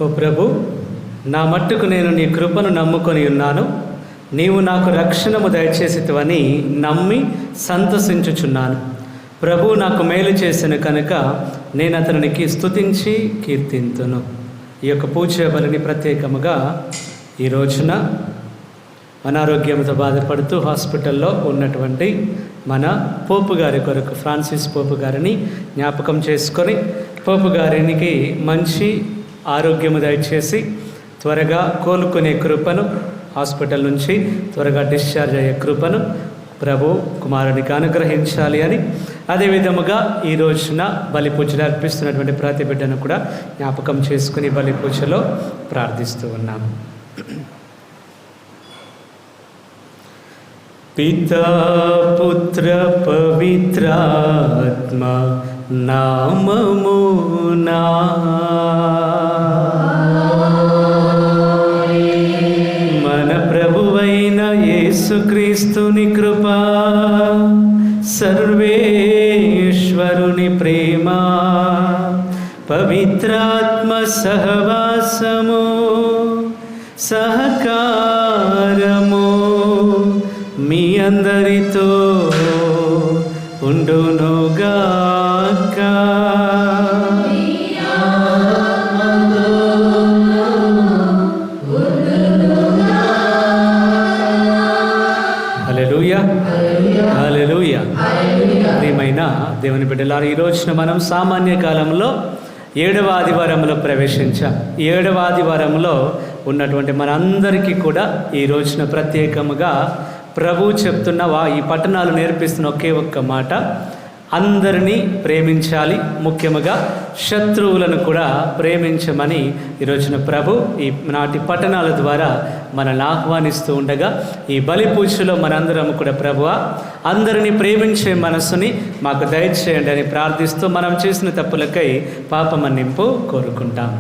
ఓ ప్రభు, నా మట్టుకు నేను నీ కృపను నమ్ముకొని ఉన్నాను. నీవు నాకు రక్షణము దయచేసితివని నమ్మి సంతసించుచున్నాను. ప్రభు నాకు మేలు చేసిన కనుక నేను అతనికి స్తుతించి కీర్తింతును. ఈ యొక్క పూజ బలిని ప్రత్యేకముగా ఈ రోజున అనారోగ్యంతో బాధపడుతూ హాస్పిటల్లో ఉన్నటువంటి మన పోపు గారి కొరకు, ఫ్రాన్సిస్ పోపు గారిని జ్ఞాపకం చేసుకొని పోపు గారికి మంచి ఆరోగ్యము దయచేసి త్వరగా కోలుకునే కృపను, హాస్పిటల్ నుంచి త్వరగా డిశ్చార్జ్ అయ్యే కృపను ప్రభు కుమారునికి అనుగ్రహించాలి అని, అదేవిధముగా ఈ రోజున బలి పూజలు అర్పిస్తున్నటువంటి ప్రతి బిడ్డను కూడా జ్ఞాపకం చేసుకుని బలి పూజలో ప్రార్థిస్తూ ఉన్నాము. పితా పుత్ర పవిత్రాత్మ నామమునా మన ప్రభువైన యేసుక్రీస్తుని కృపా, సర్వేశ్వరుని ప్రేమ, పవిత్రాత్మ సహవాసము, సహకారము మీ అందరితో ఉండునుగాక. హల్లెలూయా, హల్లెలూయా. ప్రియమైన దేవుని బిడ్డలారా, ఈ రోజున మనం సామాన్య కాలంలో 7వ ఆదివారంలో ప్రవేశించాం. 7వ ఆదివారంలో ఉన్నటువంటి మనందరికీ కూడా ఈ రోజున ప్రత్యేకముగా ప్రభు చెప్తున్న ఈ పట్టణాలు నేర్పిస్తున్న ఒకే ఒక్క మాట, అందరినీ ప్రేమించాలి, ముఖ్యముగా శత్రువులను కూడా ప్రేమించమని ఈరోజున ప్రభు ఈ నాటి పట్టణాల ద్వారా మనల్ని ఆహ్వానిస్తూ ఉండగా, ఈ బలి పూజలో మనందరం కూడా ప్రభువా అందరినీ ప్రేమించే మనస్సుని మాకు దయచేయండి అని ప్రార్థిస్తూ మనం చేసిన తప్పులకై పాప మన్నింపు కోరుకుంటాం.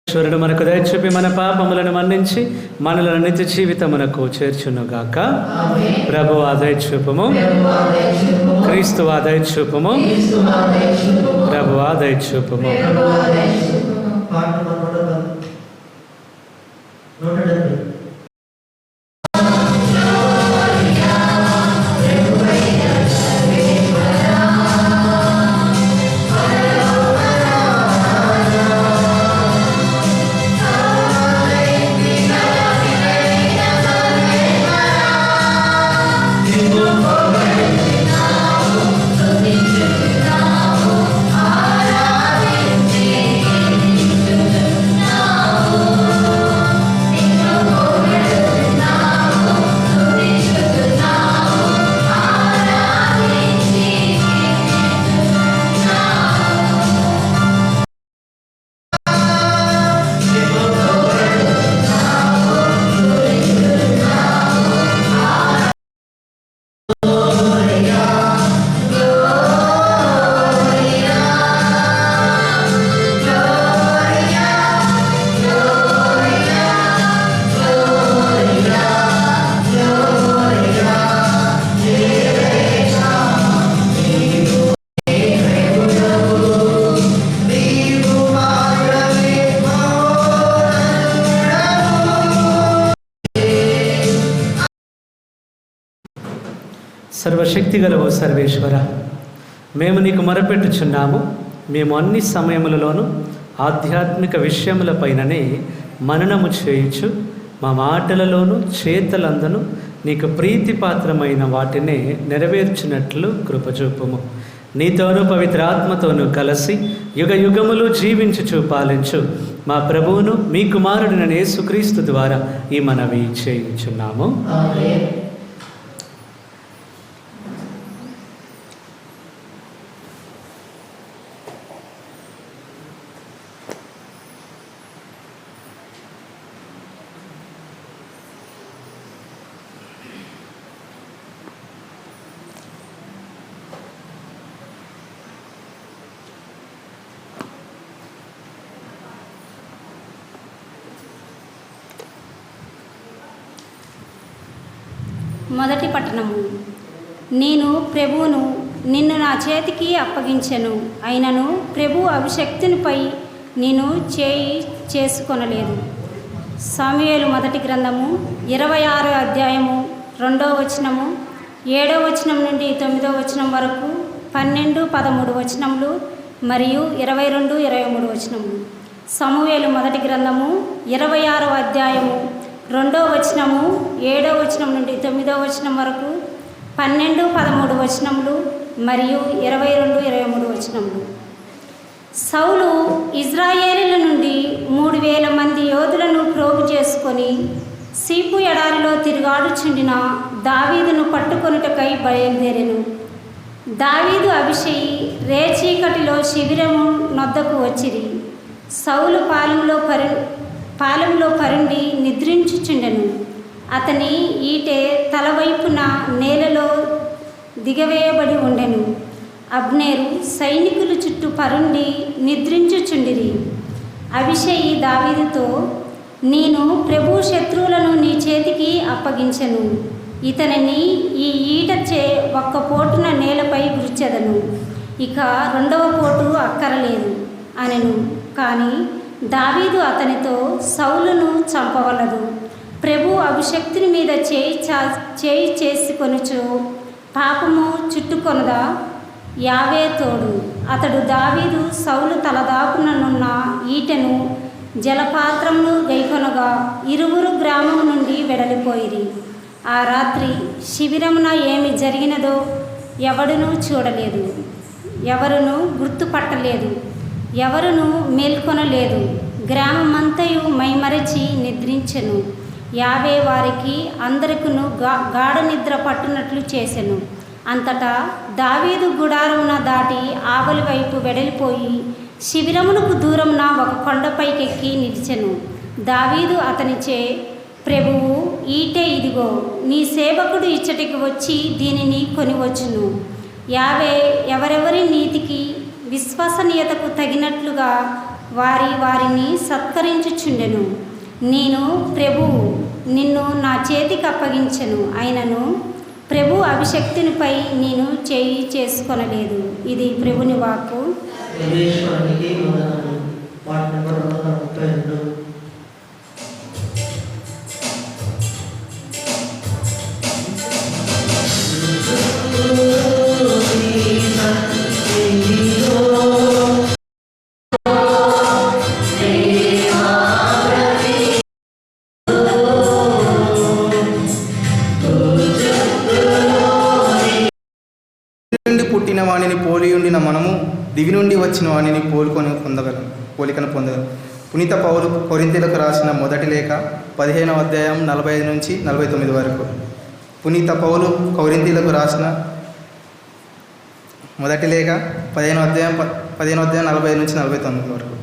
ఈశ్వరుడు మనకు దయచూపి మన పాపములను మన్నించి మనలను నిత్య జీవితమునకు చేర్చునుగాక. ప్రభు దయచూపము, క్రీస్తు దయచూపము, ప్రభు దయచూపము. సర్వశక్తిగల ఓ సర్వేశ్వర, మేము నీకు మొరపెట్టుచున్నాము. మేము అన్ని సమయములలోనూ ఆధ్యాత్మిక విషయములపైననే మననము చేయుచు మా మాటలలోనూ చేతలందనూ నీకు ప్రీతిపాత్రమైన వాటినే నెరవేర్చినట్లు కృపచూపుము. నీతోనూ పవిత్రాత్మతోనూ కలిసి యుగ యుగములు జీవించుచు పాలించు మా ప్రభువును మీ కుమారుడిన యేసుక్రీస్తు ద్వారా ఈ మనవి చేయుచున్నాము. మొదటి పట్టణము. నేను ప్రభువును నిన్ను నా చేతికి అప్పగించెను, అయినను ప్రభు అభిషక్తునిపై నేను చేయి చేసుకొనలేదు. సమూయేలు మొదటి గ్రంథము 26వ అధ్యాయము 2వ వచనము, 7వ వచనం నుండి 9వ వచనం వరకు, 12, 13 వచనములు మరియు 22, 23 వచనములు. సమూయేలు మొదటి గ్రంథము 26వ అధ్యాయము 2వ వచనము, 7వ వచనం నుండి 9వ వచనం వరకు, 12, 13 వచనములు మరియు 22, 23 వచనములు. సౌలు ఇజ్రాయేలీల నుండి 3000 మంది యోధులను ప్రోగు చేసుకొని సీపు ఎడారిలో తిరుగాడుచుండిన దావీదును పట్టుకొనుటకై బయలుదేరెను. దావీదు అభిషేయి రేచీకటిలో శిబిరము నొద్దకు వచ్చిరి. సౌలు పాలెంలో పరుండి నిద్రించుచుండెను. అతని ఈటె తలవైపున నేలలో దిగవేయబడి ఉండెను. అబ్నేరు సైనికులు చుట్టూ పరుండి నిద్రించుచుండిరి. అభిషేయి దావీదుతో, నేను ప్రభు శత్రువులను నీ చేతికి అప్పగించెను, ఇతనిని ఈ ఈటచే ఒక్క పోటున నేలపై గుర్చెదను, ఇక 2వ పోటు అక్కరలేదు అనెను. కానీ దావీదు అతనితో, సౌలును చంపవలదు, ప్రభు అభిషక్తుని మీద చేయి చేసుకొనుచు పాపము చుట్టుకొనదా, యావే తోడు. అతడు దావీదు సౌలు తలదాపుననున్న ఈటెను జలపాత్రమును గైకొనగా ఇరువురు గ్రామం నుండి వెడలిపోయిరి. ఆ రాత్రి శిబిరమున ఏమి జరిగినదో ఎవడునూ చూడలేదు, ఎవరును గుర్తుపట్టలేదు, ఎవరును మేల్కొనలేదు. గ్రామమంతయు మైమరచి నిద్రించెను. యావే వారికి అందరికును గాఢ నిద్ర పట్టునట్లు చేసెను. అంతటా దావీదు గుడారమున దాటి ఆవలి వైపు వెడలిపోయి శిబిరమునకు దూరమున ఒక కొండపైకెక్కి నిలిచెను. దావీదు అతనిచే, ప్రభువు, ఈటె ఇదిగో, నీ సేవకుడు ఇచ్చటికి వచ్చి దీనిని కొనివచ్చును. యావే ఎవరెవరి నీతికి విశ్వసనీయతకు తగినట్లుగా వారిని సత్కరించుచుండెను. నేను ప్రభువు నిన్ను నా చేతికి అప్పగించెను, అయినను ప్రభు అభిషక్తునిపై నేను చేయి చేసుకొనలేదు. ఇది ప్రభుని వాక్కు. పుట్టిన వాణిని పోలియుండిన మనము దివి నుండి వచ్చిన వాణిని పోలికను పొందగలం. పునీత పౌలు కొరింథీయులకు రాసిన మొదటి లేఖ 15వ అధ్యాయం 45 నుంచి 49 వరకు. పునీత పౌలు కొరింథీయులకు రాసిన మొదటి లేఖ 15వ అధ్యాయం 45 నుంచి 49 వరకు.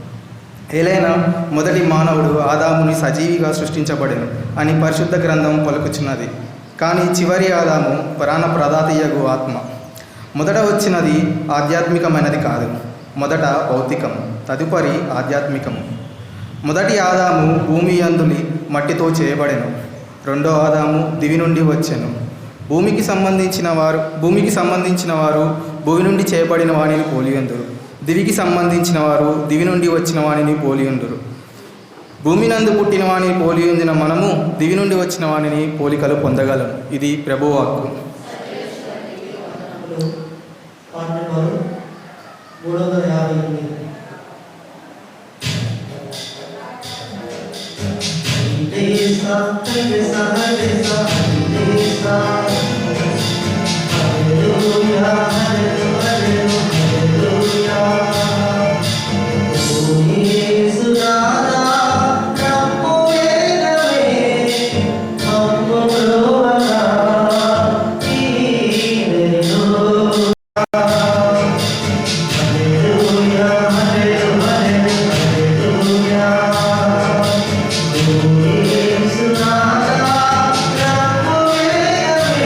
ఏలైనా మొదటి మానవుడు ఆదాముని సజీవిగా సృష్టించబడెను అని పరిశుద్ధ గ్రంథం పలుకుచున్నది. కానీ చివరి ఆదాము ప్రాణ ప్రదాతయగు ఆత్మ. మొదట వచ్చినది ఆధ్యాత్మికమైనది కాదు, మొదట భౌతికము, తదుపరి ఆధ్యాత్మికము. మొదటి ఆదాము భూమి యందులి మట్టితో చేయబడెను. రెండో ఆదాము దివి నుండి వచ్చెను. భూమికి సంబంధించిన వారు భూమి నుండి చేయబడిన వాణిని పోలియుందురు. దివికి సంబంధించిన వారు దివి నుండి వచ్చిన వాణిని పోలియుందురు. భూమి నందు పుట్టిన వాణిని పోలియుందిన మనము దివి నుండి వచ్చిన వాణిని పోలికలు పొందగలం. ఇది ప్రభువాక్కు. 耶稣啊，让我为了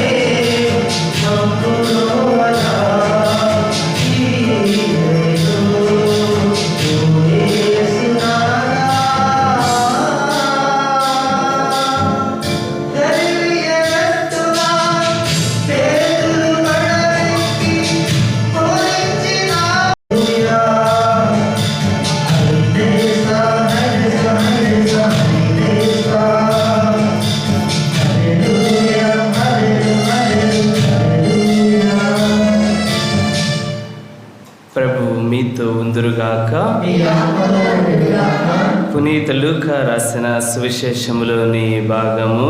పునీత లూకా రాసిన సువిశేషములోని భాగము.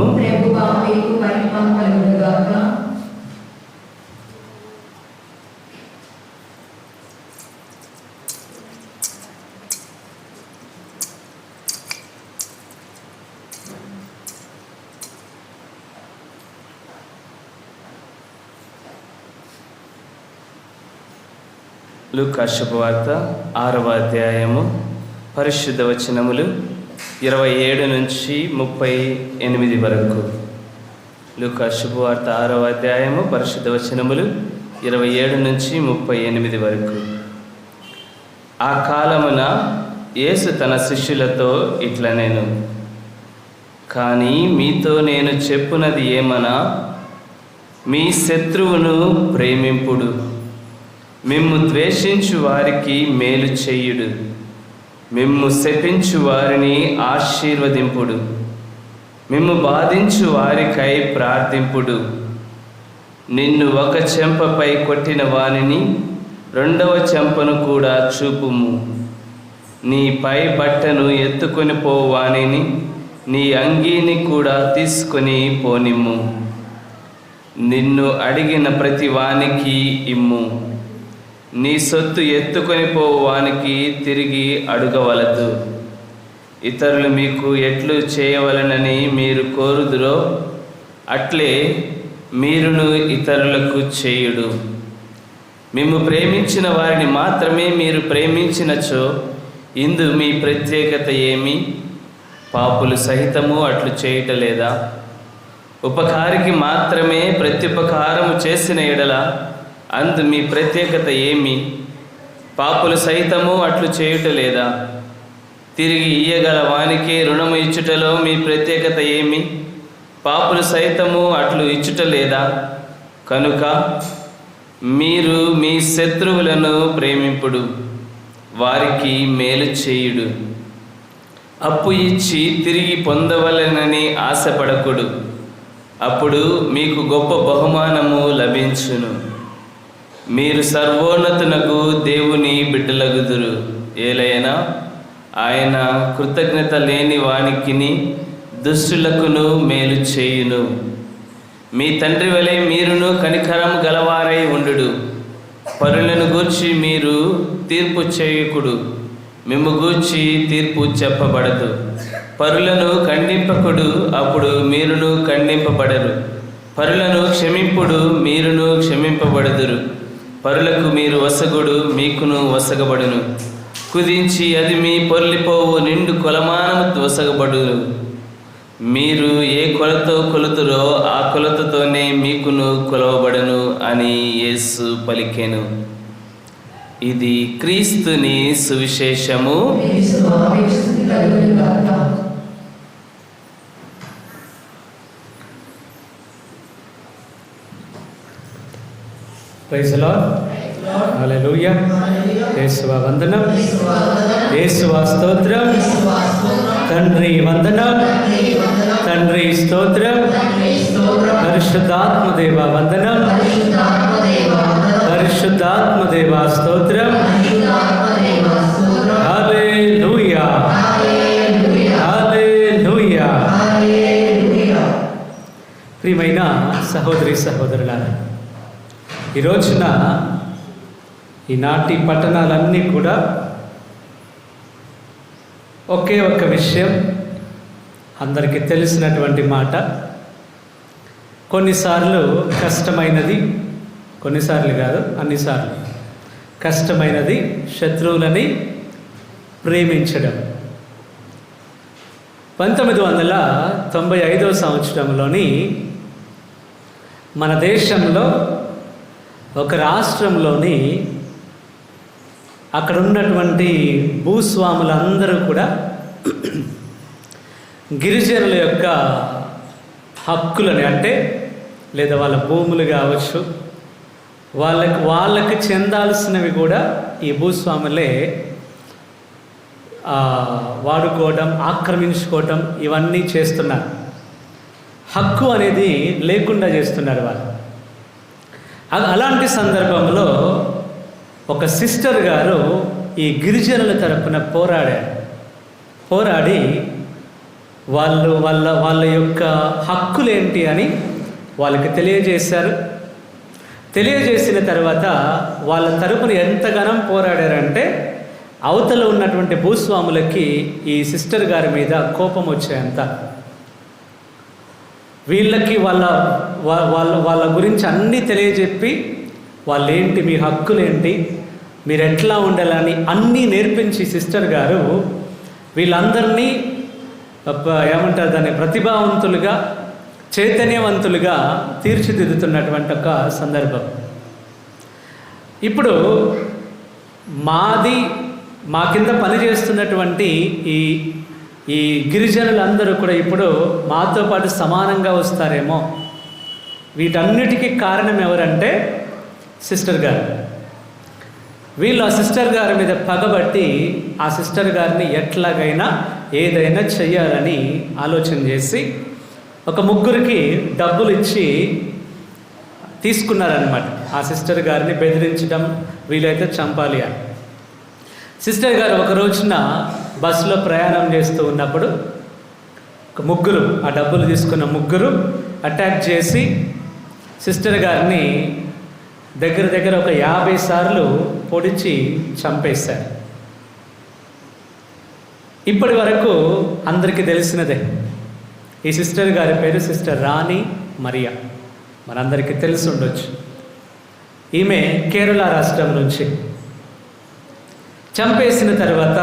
లూకా శుభవార్త 6వ అధ్యాయము పరిశుద్ధ వచనములు 27 నుంచి 38 వరకు. లూకా శుభవార్త 6వ అధ్యాయము పరిశుద్ధ వచనములు 27 నుంచి 38 వరకు. ఆ కాలమున యేసు తన శిష్యులతో ఇట్లనెను, కానీ మీతో నేను చెప్పునది ఏమనా, మీ శత్రువును ప్రేమింపుడు, మిమ్ము ద్వేషించు వారికి మేలు చేయుడు, మిమ్ము శపించు వారిని ఆశీర్వదింపుడు, మిమ్ము బాధించు వారికై ప్రార్థింపుడు. నిన్ను ఒక చెంపపై కొట్టిన వానిని 2వ చెంపను కూడా చూపుము. నీ పై బట్టను ఎత్తుకొని పోవానిని నీ అంగీని కూడా తీసుకొని పోనిమ్ము. నిన్ను అడిగిన ప్రతి వానికి ఇమ్ము. నీ సొత్తు ఎత్తుకొని పోవానికి తిరిగి అడుగవలదు. ఇతరులు మీకు ఎట్లు చేయవలనని మీరు కోరుదురో అట్లే మీరును ఇతరులకు చేయుడు. మిమ్ము ప్రేమించిన వారిని మాత్రమే మీరు ప్రేమించినచో ఇందు మీ ప్రత్యేకత ఏమి? పాపులు సహితము అట్లు చేయటలేదా? ఉపకారికి మాత్రమే ప్రత్యుపకారము చేసిన ఎడల అందు మీ ప్రత్యేకత ఏమి? పాపులు సైతము అట్లు చేయుటలేదా? తిరిగి ఇయ్యగల వానికే రుణము ఇచ్చుటలో మీ ప్రత్యేకత ఏమి? పాపులు సైతము అట్లు ఇచ్చుటలేదా? కనుక మీరు మీ శత్రువులను ప్రేమింపుడు, వారికి మేలు చేయుడు, అప్పు ఇచ్చి తిరిగి పొందవలెనని ఆశపడకుడు, అప్పుడు మీకు గొప్ప బహుమానము లభించును. మీరు సర్వోన్నతునకు దేవుని బిడ్డలగుదురు. ఏలైనా ఆయన కృతజ్ఞత లేని వానికిని దుష్టులకును మేలు చేయును. మీ తండ్రి వలె మీరును కనికరం గలవారై ఉండుడు. పరులను గూర్చి మీరు తీర్పు చేయకుడు, మిమ్ము గూర్చి తీర్పు చెప్పబడదు. పరులను ఖండింపకుడు, అప్పుడు మీరును ఖండింపబడరు. పరులను క్షమింపుడు, మీరును క్షమింపబడుదురు. పరులకు మీరు వసగుడు, మీకును వసగబడును. కుదించి అది మీ పొర్లిపోవు నిండు కొలమానము వసగబడును. మీరు ఏ కొలతో కొలుతురో ఆ కొలతతోనే మీకును కొలవబడును అని యేసు పలికెను. ఇది క్రీస్తుని సువిశేషము. Praise the Lord. హల్లెలూయా. యేసువా వందనం, యేసువా స్తోత్రం. తండ్రి వందనం, తండ్రి స్తోత్రం. పరిశుద్ధాత్మ దేవ వందనం, పరిశుద్ధాత్మ దేవ స్తోత్రం. హల్లెలూయా, హల్లెలూయా. ప్రియమైన సహోదరి సహోదరులారా, ఈ రోజున ఈనాటి పట్టణాలన్నీ కూడా ఒకే ఒక్క విషయం, అందరికీ తెలిసినటువంటి మాట. కొన్నిసార్లు కష్టమైనది, కొన్నిసార్లు కాదు అన్నిసార్లు కష్టమైనది శత్రువులని ప్రేమించడం. 1995 సంవత్సరంలోని మన దేశంలో ఒక రాష్ట్రంలోని అక్కడ ఉన్నటువంటి భూస్వాములందరూ కూడా గిరిజనుల యొక్క హక్కులని, అంటే లేదా వాళ్ళ భూములు కావచ్చు, వాళ్ళకి చెందాల్సినవి కూడా ఈ భూస్వాములే వాడుకోవడం, ఆక్రమించుకోవడం ఇవన్నీ చేస్తున్నారు. హక్కు అనేది లేకుండా చేస్తున్నారు వాళ్ళు. అలాంటి సందర్భంలో ఒక సిస్టర్ గారు ఈ గిరిజనుల తరపున పోరాడి వాళ్ళ యొక్క హక్కులేంటి అని వాళ్ళకి తెలియజేశారు. తెలియజేసిన తర్వాత వాళ్ళ తరపున ఎంతగానో పోరాడారంటే అవతల ఉన్నటువంటి భూస్వాములకి ఈ సిస్టర్ గారి మీద కోపం వచ్చేంత, వీళ్ళకి వాళ్ళ గురించి అన్నీ తెలియజెప్పి వాళ్ళేంటి, మీ హక్కులేంటి, మీరు ఎట్లా ఉండాలని అన్నీ నేర్పించి సిస్టర్ గారు వీళ్ళందరినీ ఏమంటారు దాన్ని ప్రతిభావంతులుగా, చైతన్యవంతులుగా తీర్చిదిద్దుతున్నటువంటి ఒక సందర్భం. ఇప్పుడు మా కింద పనిచేస్తున్నటువంటి ఈ గిరిజనులందరూ కూడా ఇప్పుడు మాతో పాటు సమానంగా వస్తారేమో. వీటన్నిటికీ కారణం ఎవరంటే సిస్టర్ గారు. వీళ్ళు ఆ సిస్టర్ గారి మీద పగబట్టి ఆ సిస్టర్ గారిని ఎట్లాగైనా ఏదైనా చెయ్యాలని ఆలోచన చేసి ఒక ముగ్గురికి డబ్బులు ఇచ్చి తీసుకున్నారనమాట. ఆ సిస్టర్ గారిని బెదిరించడం, వీలైతే చంపాలి అని. సిస్టర్ గారు ఒక రోజున బస్సులో ప్రయాణం చేస్తూ ఉన్నప్పుడు ఒక ముగ్గురు, ఆ డబ్బులు తీసుకున్న ముగ్గురు అటాక్ చేసి సిస్టర్ గారిని దగ్గర ఒక 50 సార్లు పొడిచి చంపేశారు. ఇప్పటి వరకు అందరికీ తెలిసినదే. ఈ సిస్టర్ గారి పేరు సిస్టర్ రాణి మరియా, మనందరికీ తెలిసి ఉండొచ్చు. ఈమె కేరళ రాష్ట్రం నుంచి. చంపేసిన తర్వాత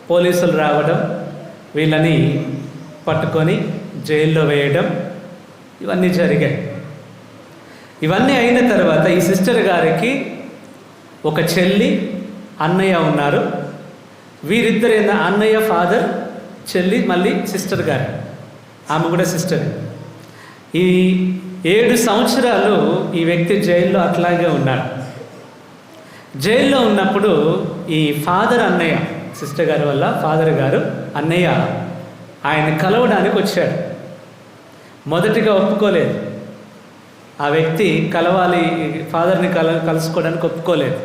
పోలీసులు రావడం, వీళ్ళని పట్టుకొని జైల్లో వేయడం, ఇవన్నీ జరిగాయి. ఇవన్నీ అయిన తర్వాత ఈ సిస్టర్ గారికి ఒక చెల్లి, అన్నయ్య ఉన్నారు. వీరిద్దరైన అన్నయ్య ఫాదర్, చెల్లి మళ్ళీ సిస్టర్ గారు, ఆమె కూడా సిస్టర్. ఈ 7 సంవత్సరాలు ఈ వ్యక్తి జైల్లో అట్లాగే ఉన్నాడు. జైల్లో ఉన్నప్పుడు ఈ ఫాదర్ అన్నయ్య, సిస్టర్ గారి వల్ల ఫాదర్ గారు అన్నయ్య ఆయన కలవడానికి వచ్చాడు. మొదటిగా ఒప్పుకోలేదు. ఆ వ్యక్తి కలవాలి, ఫాదర్ని కలుసుకోవడానికి ఒప్పుకోలేదు.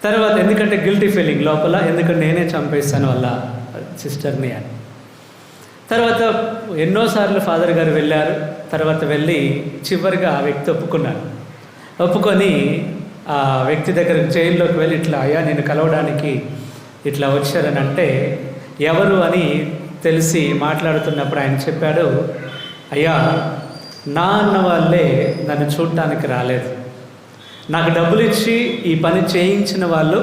తర్వాత ఎందుకంటే గిల్టీ ఫీలింగ్ లోపల, ఎందుకంటే నేనే చంపేస్తాను వాళ్ళ సిస్టర్ని అని. తర్వాత ఎన్నోసార్లు ఫాదర్ గారు వెళ్ళారు. తర్వాత వెళ్ళి చివరిగా ఆ వ్యక్తి ఒప్పుకొని ఆ వ్యక్తి దగ్గర జైల్లోకి వెళ్ళి ఇట్లా, అయ్యా నేను కలవడానికి ఇట్లా వచ్చారని అంటే ఎవరు అని తెలిసి మాట్లాడుతున్నప్పుడు ఆయన చెప్పాడు, అయ్యా నా అన్న వాళ్ళే నన్ను చూడటానికి రాలేదు, నాకు డబ్బులు ఇచ్చి ఈ పని చేయించిన వాళ్ళు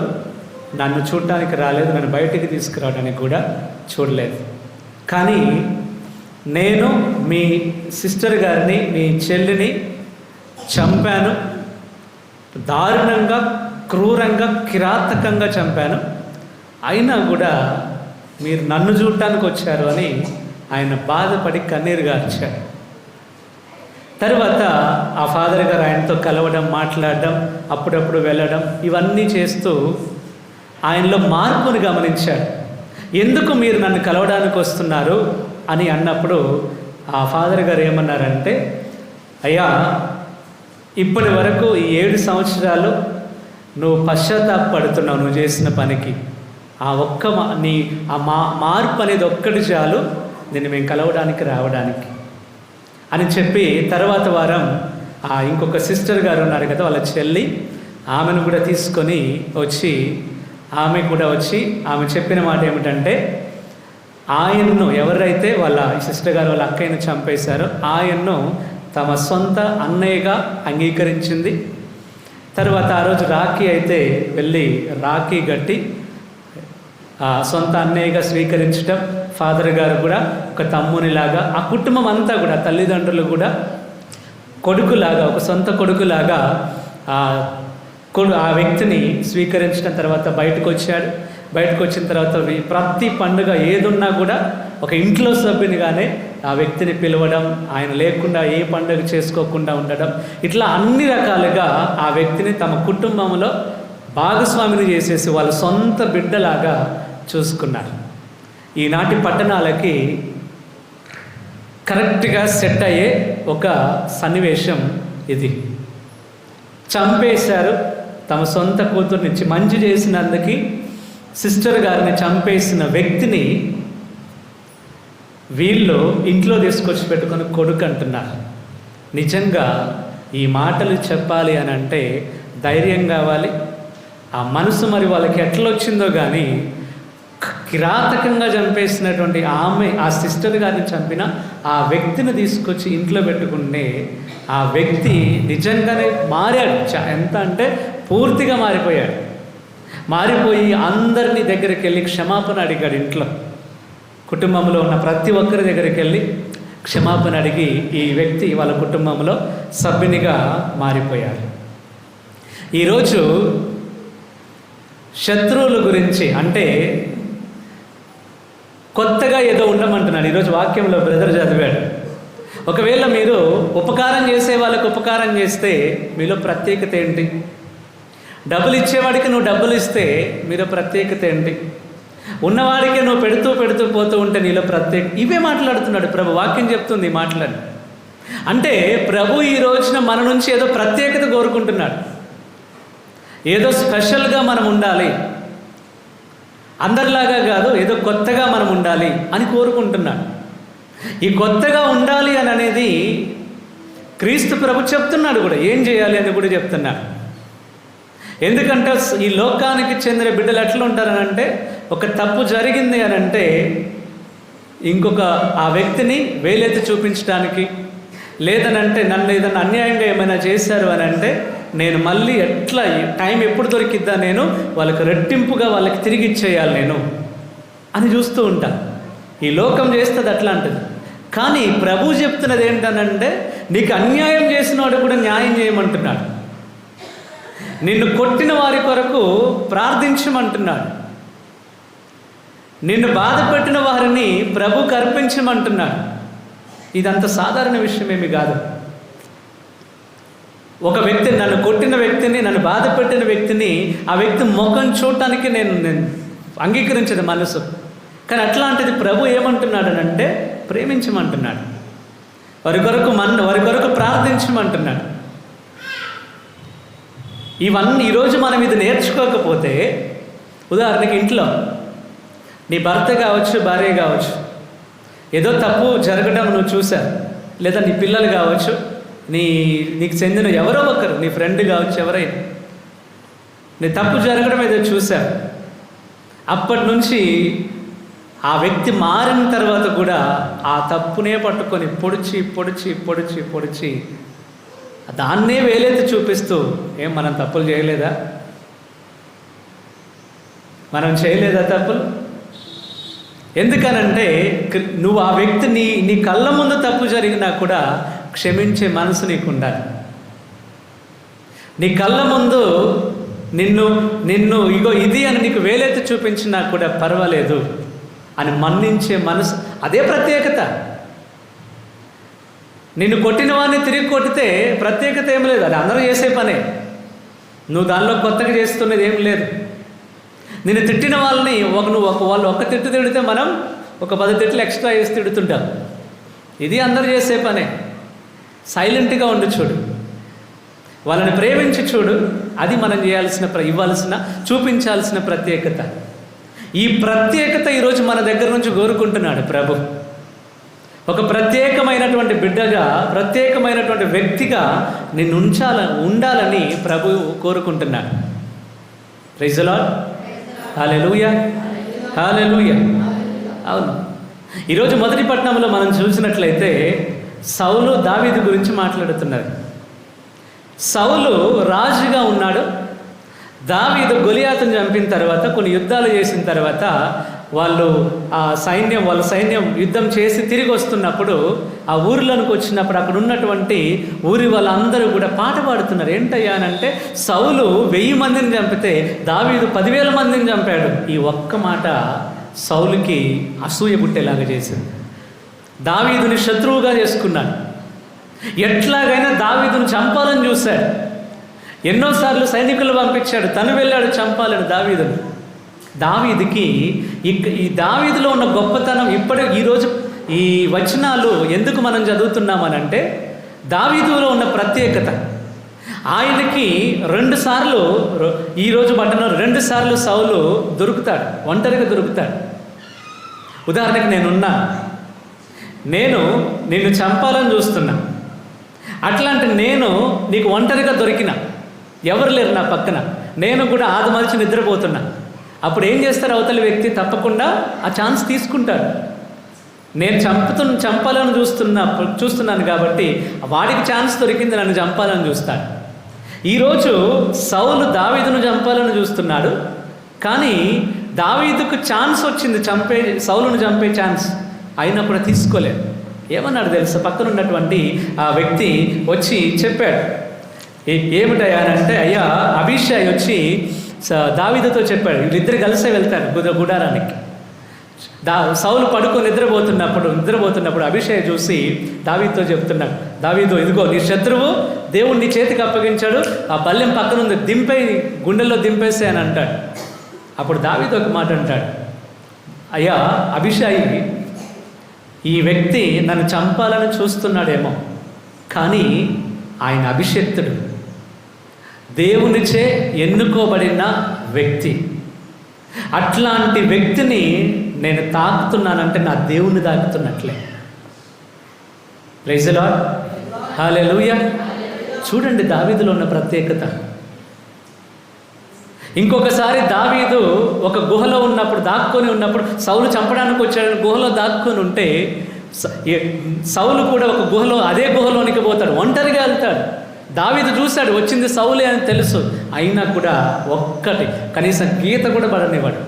నన్ను చూడటానికి రాలేదు, నన్ను బయటికి తీసుకురావడానికి కూడా చూడలేదు. కానీ నేను మీ సిస్టర్ గారిని, మీ చెల్లిని చంపాను, దారుణంగా, క్రూరంగా, కిరాతకంగా చంపాను, అయినా కూడా మీరు నన్ను చూడటానికి వచ్చారు అని ఆయన బాధపడి కన్నీరు గార్చాడు. తర్వాత ఆ ఫాదర్ గారు ఆయనతో కలవడం, మాట్లాడడం, అప్పుడప్పుడు వెళ్ళడం, ఇవన్నీ చేస్తూ ఆయనలో మార్పుని గమనించాడు. ఎందుకు మీరు నన్ను కలవడానికి వస్తున్నారు అని అన్నప్పుడు ఆ ఫాదర్ గారు ఏమన్నారంటే, అయ్యా ఇప్పటి వరకు ఈ 7 సంవత్సరాలు నువ్వు పశ్చాత్తాపడుతున్నావు నువ్వు చేసిన పనికి, ఆ ఒక్క మార్పు అనేది ఒక్కటి చాలు నేను మేము కలవడానికి రావడానికి అని చెప్పి, తర్వాత వారం ఇంకొక సిస్టర్ గారు ఉన్నారు కదా వాళ్ళ చెల్లి, ఆమెను కూడా తీసుకొని వచ్చి ఆమె చెప్పిన మాట ఏమిటంటే, ఆయన్ను ఎవరైతే వాళ్ళ సిస్టర్ గారు వాళ్ళ అక్కయ్యను చంపేశారో ఆయన్ను తమ సొంత అన్నయ్యగా అంగీకరించింది. తర్వాత ఆ రోజు రాఖీ అయితే వెళ్ళి రాఖీ కట్టి సొంత అన్నయ్యగా స్వీకరించడం, ఫాదర్ గారు కూడా ఒక తమ్మునిలాగా, ఆ కుటుంబం అంతా కూడా తల్లిదండ్రులు కూడా కొడుకులాగా, ఒక సొంత కొడుకులాగా ఆ వ్యక్తిని స్వీకరించిన తర్వాత బయటకు వచ్చాడు. బయటకు వచ్చిన తర్వాత ప్రతి పండుగ ఏదున్నా కూడా ఒక ఇంట్లో సభ్యునిగానే ఆ వ్యక్తిని పిలవడం, ఆయన లేకుండా ఏ పండుగ చేసుకోకుండా ఉండడం, ఇట్లా అన్ని రకాలుగా ఆ వ్యక్తిని తమ కుటుంబంలో భాగస్వామిని చేసేసి వాళ్ళ సొంత బిడ్డలాగా చూసుకున్నారు. ఈనాటి పట్టణాలకి కరెక్ట్గా సెట్ అయ్యే ఒక సన్నివేశం ఇది. చంపేశారు, తమ సొంత కూతుర్నిచ్చి మంచి చేసినందుకు సిస్టర్ గారిని చంపేసిన వ్యక్తిని వీళ్ళు ఇంట్లో తీసుకొచ్చి పెట్టుకొని కొడుకు అంటున్నారు. నిజంగా ఈ మాటలు చెప్పాలి అని అంటే ధైర్యం కావాలి. ఆ మనసు మరి వాళ్ళకి ఎట్లా వచ్చిందో కానీ కిరాతకంగా చంపేసినటువంటి ఆ సిస్టర్ గారిని చంపిన ఆ వ్యక్తిని తీసుకొచ్చి ఇంట్లో పెట్టుకుంటే ఆ వ్యక్తి నిజంగానే మారాడు. ఎంత అంటే పూర్తిగా మారిపోయాడు. మారిపోయి అందరినీ దగ్గరికి వెళ్ళి క్షమాపణ అడిగాడు. ఇంట్లో కుటుంబంలో ఉన్న ప్రతి ఒక్కరి దగ్గరికి వెళ్ళి క్షమాపణ అడిగి ఈ వ్యక్తి వాళ్ళ కుటుంబంలో సభ్యునిగా మారిపోయాడు. ఈరోజు శత్రువుల గురించి అంటే కొత్తగా ఏదో ఉండమంటున్నాడు. ఈరోజు వాక్యంలో బ్రదర్ చదివాడు. ఒకవేళ మీరు ఉపకారం చేసే వాళ్ళకి ఉపకారం చేస్తే మీలో ప్రత్యేకత ఏంటి? డబ్బులు ఇచ్చేవాడికి నువ్వు డబ్బులు ఇస్తే మీలో ప్రత్యేకత ఏంటి? ఉన్నవాడికి నువ్వు పెడుతూ పోతూ ఉంటే నీలో ఇవే మాట్లాడుతున్నాడు ప్రభు. వాక్యం చెప్తుంది మాట్లాడి. అంటే ప్రభు ఈ రోజున మన నుంచి ఏదో ప్రత్యేకత కోరుకుంటున్నాడు. ఏదో స్పెషల్గా మనం ఉండాలి, అందరిలాగా కాదు, ఏదో కొత్తగా మనం ఉండాలి అని కోరుకుంటున్నాడు. ఈ కొత్తగా ఉండాలి అని అనేది క్రీస్తు ప్రభు చెప్తున్నాడు కూడా. ఏం చేయాలి అని కూడా చెప్తున్నాడు. ఎందుకంటే ఈ లోకానికి చెందిన బిడ్డలు ఎట్లా ఉంటారనంటే ఒక తప్పు జరిగింది అని అంటే ఇంకొక ఆ వ్యక్తిని వేలెత్తి చూపించడానికి, లేదనంటే నన్ను ఏదైనా అన్యాయంగా ఏమైనా చేశారు అని అంటే నేను మళ్ళీ ఎట్లా టైం ఎప్పుడు దొరికిద్దా నేను వాళ్ళకి రెట్టింపుగా వాళ్ళకి తిరిగి ఇచ్చేయాలి నేను అని చూస్తూ ఉంటా. ఈ లోకం చేస్తుంది అట్లాంటిది. కానీ ప్రభు చెప్తున్నది ఏంటనంటే నీకు అన్యాయం చేసినవాడు కూడా న్యాయం చేయమంటున్నాడు. నిన్ను కొట్టిన వారి కొరకు ప్రార్థించమంటున్నాడు. నిన్ను బాధ పెట్టిన వారిని ప్రభుకు అర్పించమంటున్నాడు. ఇదంత సాధారణ విషయమేమి కాదు. ఒక వ్యక్తి నన్ను కొట్టిన వ్యక్తిని, నన్ను బాధ పెట్టిన వ్యక్తిని, ఆ వ్యక్తి ముఖం చూడటానికి నేను అంగీకరించదు మనసు. కానీ అట్లాంటిది ప్రభు ఏమంటున్నాడు అంటే ప్రేమించమంటున్నాడు. వారి కొరకు ప్రార్థించమంటున్నాడు. ఇవన్నీ ఈరోజు మనం ఇది నేర్చుకోకపోతే, ఉదాహరణకి ఇంట్లో నీ భర్త కావచ్చు, భార్య కావచ్చు, ఏదో తప్పు జరగడం నువ్వు చూసా, లేదా నీ పిల్లలు కావచ్చు, నీకు చెందిన ఎవరో ఒకరు, నీ ఫ్రెండ్ కావచ్చు, ఎవరైనా నీ తప్పు జరగడం ఏదో చూసా, అప్పటి నుంచి ఆ వ్యక్తి మారిన తర్వాత కూడా ఆ తప్పునే పట్టుకొని పొడిచి దాన్నే వేలెత్తి చూపిస్తూ మనం తప్పులు చేయలేదా? మనం చేయలేదా తప్పులు? ఎందుకనంటే నువ్వు ఆ వ్యక్తి నీ కళ్ళ ముందు తప్పు జరిగినా కూడా క్షమించే మనసు నీకు ఉండాలి. నీ కళ్ళ ముందు నిన్ను ఇగో ఇది అని నీకు వేలెత్తి చూపించినా కూడా పర్వాలేదు అని మన్నించే మనసు, అదే ప్రత్యేకత. నిన్ను కొట్టిన వాడిని తిరిగి కొట్టితే ప్రత్యేకత ఏం లేదు, అది అందరూ చేసే పనే. నువ్వు దానిలో కొత్తగా చేస్తున్నది ఏం లేదు. నిన్ను తిట్టిన వాళ్ళని వాళ్ళు ఒక్క తిట్టు తిడితే మనం ఒక 10 తిట్లు ఎక్స్ట్రా వేసి తిడుతుంటాం. ఇది అందరూ చేసే పనే. సైలెంట్గా ఉండి చూడు, వాళ్ళని ప్రేమించి చూడు. అది మనం చూపించాల్సిన ప్రత్యేకత. ఈ ప్రత్యేకత ఈరోజు మన దగ్గర నుంచి కోరుకుంటున్నాడు ప్రభు. ఒక ప్రత్యేకమైనటువంటి బిడ్డగా, ప్రత్యేకమైనటువంటి వ్యక్తిగా నిన్ను ఉండాలని ప్రభు కోరుకుంటున్నాడు. Praise the Lord. Hallelujah, hallelujah. అవును, ఈరోజు మొదటి పట్టణంలో మనం చూసినట్లయితే సౌలు దావీదు గురించి మాట్లాడుతున్నారు. సౌలు రాజుగా ఉన్నాడు. దావీదు గొలియాతును చంపిన తర్వాత, కొన్ని యుద్ధాలు చేసిన తర్వాత వాళ్ళ సైన్యం యుద్ధం చేసి తిరిగి వస్తున్నప్పుడు, ఆ ఊరిలోనికి వచ్చినప్పుడు అక్కడ ఉన్నటువంటి ఊరి వాళ్ళందరూ కూడా పాట పాడుతున్నారు. ఏంటయ్యా అంటే సౌలు 1000 మందిని చంపితే దావీదు 10,000 మందిని చంపాడు. ఈ ఒక్క మాట సౌలుకి అసూయ పుట్టేలాగా చేసింది. దావీదుని శత్రువుగా చేసుకున్నాడు. ఎట్లాగైనా దావీదును చంపాలని చూశాడు. ఎన్నోసార్లు సైనికులు పంపించాడు, తను వెళ్ళాడు చంపాలని దావీదును. దావీదుకి ఈ దావీదులో ఉన్న గొప్పతనం ఈరోజు ఈ వచనాలు ఎందుకు మనం చదువుతున్నామనంటే దావీదులో ఉన్న ప్రత్యేకత. ఆయనకి 2 సార్లు, ఈరోజు పట్టణంలో 2 సార్లు సౌలు దొరుకుతాడు, ఒంటరిగా దొరుకుతాడు. ఉదాహరణకి నేను నిన్ను చంపాలని చూస్తున్నా, అట్లాంటి నేను నీకు ఒంటరిగా దొరికిన, ఎవరు లేరు నా పక్కన, నేను కూడా ఆదమరిచి నిద్రపోతున్నా. అప్పుడు ఏం చేస్తారు అవతలి వ్యక్తి? తప్పకుండా ఆ ఛాన్స్ తీసుకుంటాడు. నేను చంపాలని చూస్తున్నాను కాబట్టి వాడికి ఛాన్స్ దొరికింది, నన్ను చంపాలని చూస్తాడు. ఈరోజు సౌలు దావీదును చంపాలని చూస్తున్నాడు, కానీ దావీదుకు ఛాన్స్ వచ్చింది, సౌలును చంపే ఛాన్స్, అయినా కూడా తీసుకోలేదు. ఏమన్నాడు తెలుసా? పక్కన ఉన్నటువంటి ఆ వ్యక్తి వచ్చి చెప్పాడు. ఏమిటయ్యా అంటే, అయ్యా అభిషాయ్ వచ్చి దావీదుతో చెప్పాడు, వీళ్ళిద్దరు కలిసే వెళ్తారు గుడారానికి. సౌలు పడుకొని నిద్రపోతున్నప్పుడు అభిషేక్ చూసి దావీదుతో చెప్తున్నాడు, దావీదు ఇదిగో నీ శత్రువు దేవుడు నీ చేతికి అప్పగించాడు, ఆ బల్లెం పక్కన ఉంది, గుండెల్లో దింపేసే అని అంటాడు. అప్పుడు దావీదు ఒక మాట అంటాడు, అయ్యా అభిషాయి, ఈ వ్యక్తి నన్ను చంపాలని చూస్తున్నాడేమో, కానీ ఆయన అభిషిక్తుడు, దేవునిచే ఎన్నుకోబడిన వ్యక్తి. అట్లాంటి వ్యక్తిని నేను తాకుతున్నానంటే నా దేవుని తాకుతున్నట్లే. ప్రైజ్ ది లార్డ్, హల్లెలూయా. చూడండి దావీదులో ఉన్న ప్రత్యేకత. ఇంకొకసారి దావీదు ఒక గుహలో దాక్కొని ఉన్నప్పుడు, సౌలు చంపడానికి వచ్చాడు, గుహలో దాక్కొని ఉంటే సౌలు కూడా ఒక గుహలో, అదే గుహలోనికి పోతాడు, ఒంటరిగా వెళ్తాడు. దావీదు చూశాడు, వచ్చింది సౌలే అని తెలుసు, అయినా కూడా ఒక్కటి కనీసం గీత కూడా పడనివ్వడు,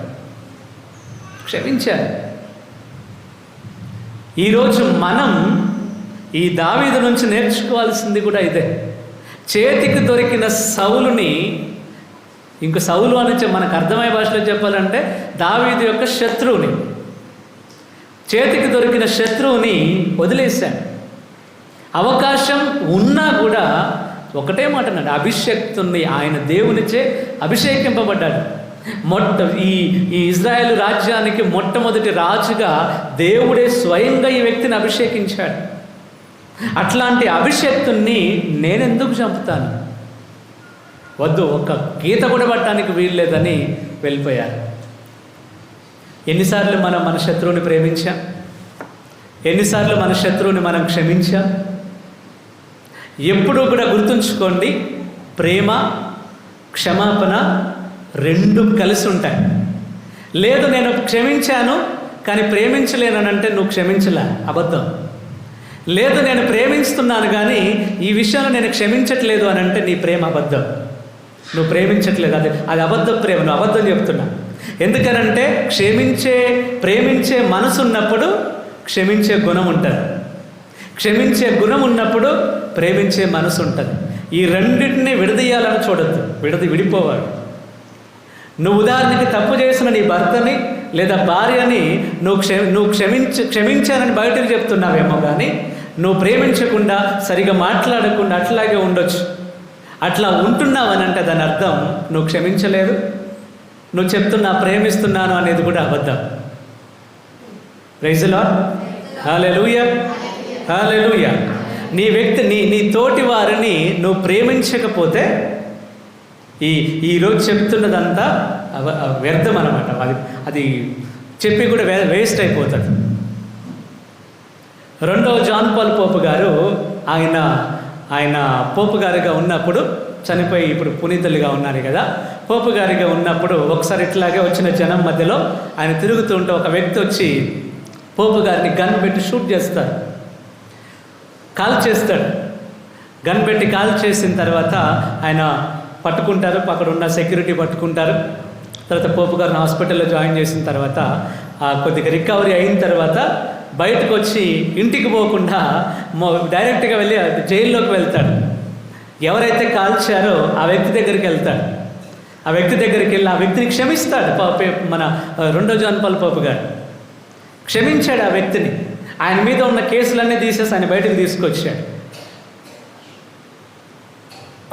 క్షమించాడు. ఈరోజు మనం ఈ దావీదు నుంచి నేర్చుకోవాల్సింది కూడా ఇదే. చేతికి దొరికిన సౌలుని, ఇంక సౌలు అని మనకు అర్థమయ్యే భాషలో చెప్పాలంటే దావీదు యొక్క శత్రువుని, చేతికి దొరికిన శత్రువుని వదిలేశాడు. అవకాశం ఉన్నా కూడా ఒకటే మాట అన్నాడు, అభిషేక్తుని, ఆయన దేవునిచే అభిషేకింపబడ్డాడు. ఈ ఇజ్రాయేల్ రాజ్యానికి మొట్టమొదటి రాజుగా దేవుడే స్వయంగా ఈ వ్యక్తిని అభిషేకించాడు. అట్లాంటి అభిషేక్తుని నేనెందుకు చంపుతాను? వద్దు, ఒక్క గీత కూడా పట్టడానికి వీల్లేదని వెళ్ళిపోయారు. ఎన్నిసార్లు మనం మన శత్రువుని ప్రేమించాం? ఎన్నిసార్లు మన శత్రువుని మనం క్షమించాం? ఎప్పుడూ కూడా గుర్తుంచుకోండి, ప్రేమ క్షమాపణ రెండు కలిసి ఉంటాయి. లేదు నేను క్షమించాను కానీ ప్రేమించలేనంటే నువ్వు క్షమించలే, అబద్ధం. లేదు నేను ప్రేమిస్తున్నాను కానీ ఈ విషయంలో నేను క్షమించట్లేదు అని అంటే నీ ప్రేమ అబద్ధం, నువ్వు ప్రేమించట్లేదు, అది అబద్ధం ప్రేమ, నువ్వు అబద్ధం చెప్తున్నా. ఎందుకనంటే ప్రేమించే మనసు ఉన్నప్పుడు క్షమించే గుణం ఉంటుంది, క్షమించే గుణం ఉన్నప్పుడు ప్రేమించే మనసు ఉంటుంది. ఈ రెండింటినీ విడదీయాలని చూడద్దు, విడిపోవాలి. నువ్వు ఉదాహరణకి తప్పు చేసిన నీ భర్తని లేదా భార్యని నువ్వు క్షమించానని బయటకు చెప్తున్నావేమో, కానీ నువ్వు ప్రేమించకుండా సరిగా మాట్లాడకుండా అట్లాగే ఉండొచ్చు. అట్లా ఉంటున్నావని అంటే దాని అర్థం నువ్వు క్షమించలేదు, నువ్వు చెప్తున్నా ప్రేమిస్తున్నాను అనేది కూడా అబద్ధం. ప్రైజ్ ది లార్డ్, హల్లెలూయా, హల్లెలూయా. నీ తోటి వారిని నువ్వు ప్రేమించకపోతే ఈరోజు చెప్తున్నదంతా వ్యర్థం అన్నమాట. అది చెప్పి కూడా వేస్ట్ అయిపోతుంది. 2వ జాన్ పాల్ పోపు గారు ఆయన పోపు గారిగా ఉన్నప్పుడు, చనిపోయి ఇప్పుడు పునీతులుగా ఉన్నారు కదా, పోపు గారిగా ఉన్నప్పుడు ఒకసారి ఇట్లాగే వచ్చిన జనం మధ్యలో ఆయన తిరుగుతూ ఉంటే ఒక వ్యక్తి వచ్చి పోపు గారిని గన్ పెట్టి షూట్ చేస్తాడు, కాల్ చేస్తాడు. గన్ పెట్టి కాల్ చేసిన తర్వాత ఆయన పట్టుకుంటారు, అక్కడ ఉన్న సెక్యూరిటీ పట్టుకుంటారు. తర్వాత పోపు గారిని హాస్పిటల్లో జాయిన్ చేసిన తర్వాత కొద్దిగా రికవరీ అయిన తర్వాత బయటకు వచ్చి ఇంటికి పోకుండా డైరెక్ట్గా వెళ్ళి జైల్లోకి వెళ్తాడు. ఎవరైతే కాల్చారో ఆ వ్యక్తి దగ్గరికి వెళ్తాడు. ఆ వ్యక్తి దగ్గరికి వెళ్ళి ఆ వ్యక్తిని క్షమిస్తాడు. మన 2వ జాన్ పాల్ పోపు గారు క్షమించాడు ఆ వ్యక్తిని. ఆయన మీద ఉన్న కేసులన్నీ తీసేసి ఆయన బయటకు తీసుకొచ్చాడు.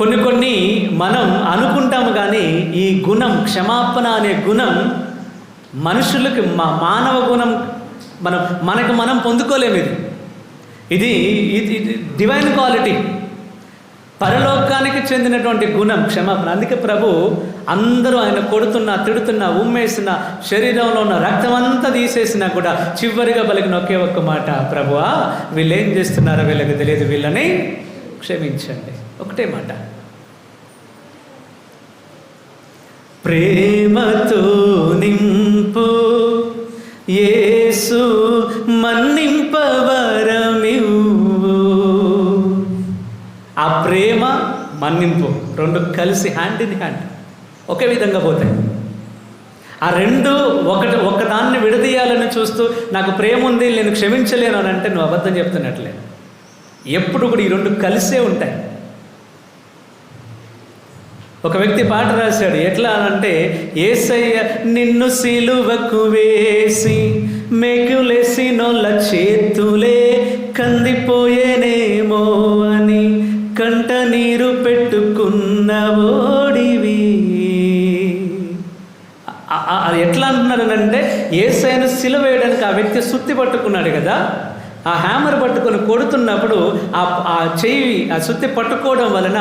కొన్ని మనం అనుకుంటాము కానీ ఈ గుణం, క్షమాపణ అనే గుణం మనుషులకి, మానవ గుణం మనకు మనం పొందుకోలేము. ఇది డివైన్ క్వాలిటీ. పరలోకానికి చెందినటువంటి గుణం క్షమాపణ. అందుకే ప్రభు అందరూ ఆయన కొడుతున్నా, తిడుతున్నా, ఉమ్మేసిన, శరీరంలో ఉన్న రక్తం అంతా తీసేసినా కూడా చివరిగా పలికిన ఒకే ఒక్క మాట, ప్రభువా వీళ్ళు ఏం చేస్తున్నారో వీళ్ళకి తెలియదు, వీళ్ళని క్షమించండి. ఒకటే మాట. ప్రేమతో నింపు యేసు మన్నింపవరమివ్వు. ఆ ప్రేమ, మన్నింపు రెండు కలిసి హ్యాండ్ ఇన్ హ్యాండ్ ఒకే విధంగా పోతాయి. ఆ రెండు ఒకదాన్ని విడదీయాలని చూస్తూ నాకు ప్రేమ ఉంది నేను క్షమించలేను అని అంటే నువ్వు అబద్ధం చెప్తున్నట్లే. ఎప్పుడు కూడా ఈ రెండు కలిసే ఉంటాయి. ఒక వ్యక్తి పాట రాశాడు, ఎట్లా అంటే, యేసయ్య నిన్ను సిలువకు వేసి మెకులేసినోళ్ళ చేతులే కందిపోయేనేమో అని కంట నీరు పెట్టుకున్న ఓడివి. అది ఎట్లా అంటున్నాడనంటే, యేసయ్యను సిలువ వేయడానికి ఆ వ్యక్తి సుత్తి పట్టుకున్నాడు కదా, ఆ హ్యామర్ పట్టుకొని కొడుతున్నప్పుడు ఆ చెయ్యి, ఆ సుత్తి పట్టుకోవడం వలన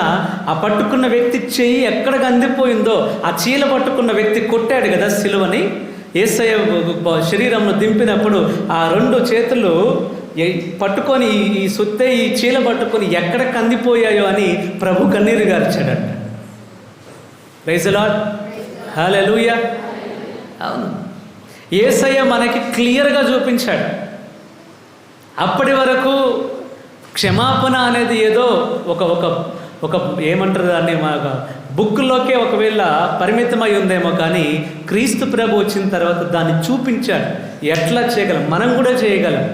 ఆ పట్టుకున్న వ్యక్తి చెయ్యి ఎక్కడ కందిపోయిందో ఆ చీల పట్టుకున్న వ్యక్తి కొట్టాడు కదా సిలువని. యేసయ్య శరీరంలో దింపినప్పుడు ఆ రెండు చేతులు పట్టుకొని ఈ సుత్తే ఈ చీల పట్టుకొని ఎక్కడ కందిపోయాయో అని ప్రభు కన్నీరు గార్చాడంట. ప్రైజ్ ది లార్డ్, హల్లెలూయా. అవును, యేసయ్య మనకి క్లియర్గా చూపించాడు. అప్పటి వరకు క్షమాపణ అనేది ఏదో ఒక ఒక ఒక ఏమంటారు దాన్ని, బుక్లోకే ఒకవేళ పరిమితమై ఉందేమో, కానీ క్రీస్తు ప్రభు వచ్చిన తర్వాత దాన్ని చూపించాడు. ఎట్లా చేయగలం, మనం కూడా చేయగలం,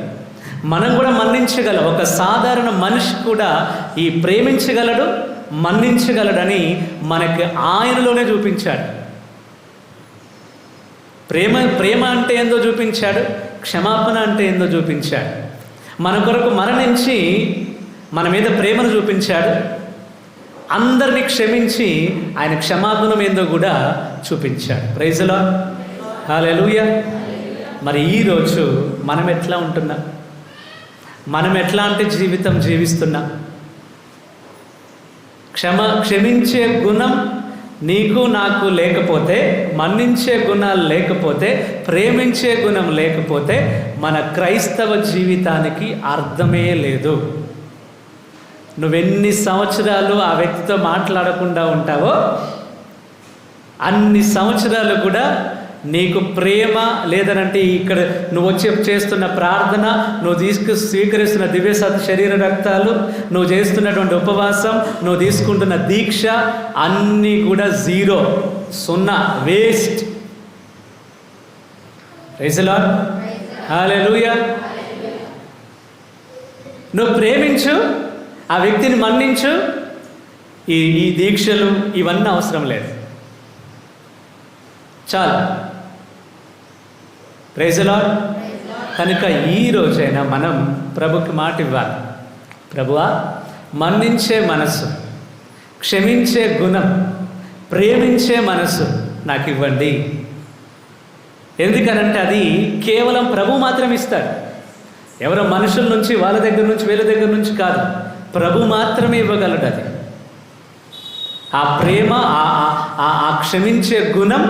మనం కూడా మన్నించగలం. ఒక సాధారణ మనిషి కూడా ఈ ప్రేమించగలడు, మన్నించగలడని మనకి ఆయనలోనే చూపించాడు. ప్రేమ అంటే ఏందో చూపించాడు, క్షమాపణ అంటే ఏందో చూపించాడు. మన కొరకు మరణించి మన మీద ప్రేమను చూపించాడు. అందరినీ క్షమించి ఆయన క్షమాగుణం ఏందో కూడా చూపించాడు. ప్రైజ్ ది లార్డ్, హల్లెలూయా. మరి ఈరోజు మనం ఎట్లా ఉంటున్నాం? మనం ఎట్లాంటి జీవితం జీవిస్తున్నాం? క్షమించే గుణం నీకు నాకు లేకపోతే, మన్నించే గుణాలు లేకపోతే, ప్రేమించే గుణం లేకపోతే మన క్రైస్తవ జీవితానికి అర్థమే లేదు. నువ్వెన్ని సంవత్సరాలు ఆ వ్యక్తితో మాట్లాడకుండా ఉంటావో అన్ని సంవత్సరాలు కూడా నీకు ప్రేమ లేదనంటే, ఇక్కడ నువ్వు వచ్చి చేస్తున్న ప్రార్థన, నువ్వు స్వీకరిస్తున్న దివ్యసత్ శరీర రక్తాలు, నువ్వు చేస్తున్నటువంటి ఉపవాసం, నువ్వు తీసుకుంటున్న దీక్ష అన్నీ కూడా జీరో, సున్నా, వేస్ట్. ప్రైజ్ ది లార్డ్, హల్లెలూయా. నువ్వు ప్రేమించు, ఆ వ్యక్తిని మన్నించు, ఈ దీక్షలు ఇవన్నీ అవసరం లేదు, చాలు. Praise the Lord. కనుక ఈ రోజైనా మనం ప్రభుకి మాట ఇవ్వాలి. ప్రభువా, మన్నించే మనసు, క్షమించే గుణం, ప్రేమించే మనసు నాకు ఇవ్వండి. ఎందుకనంటే అది కేవలం ప్రభు మాత్రం ఇస్తాడు. ఎవరో మనుషుల నుంచి, వాళ్ళ దగ్గర నుంచి, వీళ్ళ దగ్గర నుంచి కాదు, ప్రభు మాత్రమే ఇవ్వగలడు. అది ఆ ప్రేమ, ఆ క్షమించే గుణం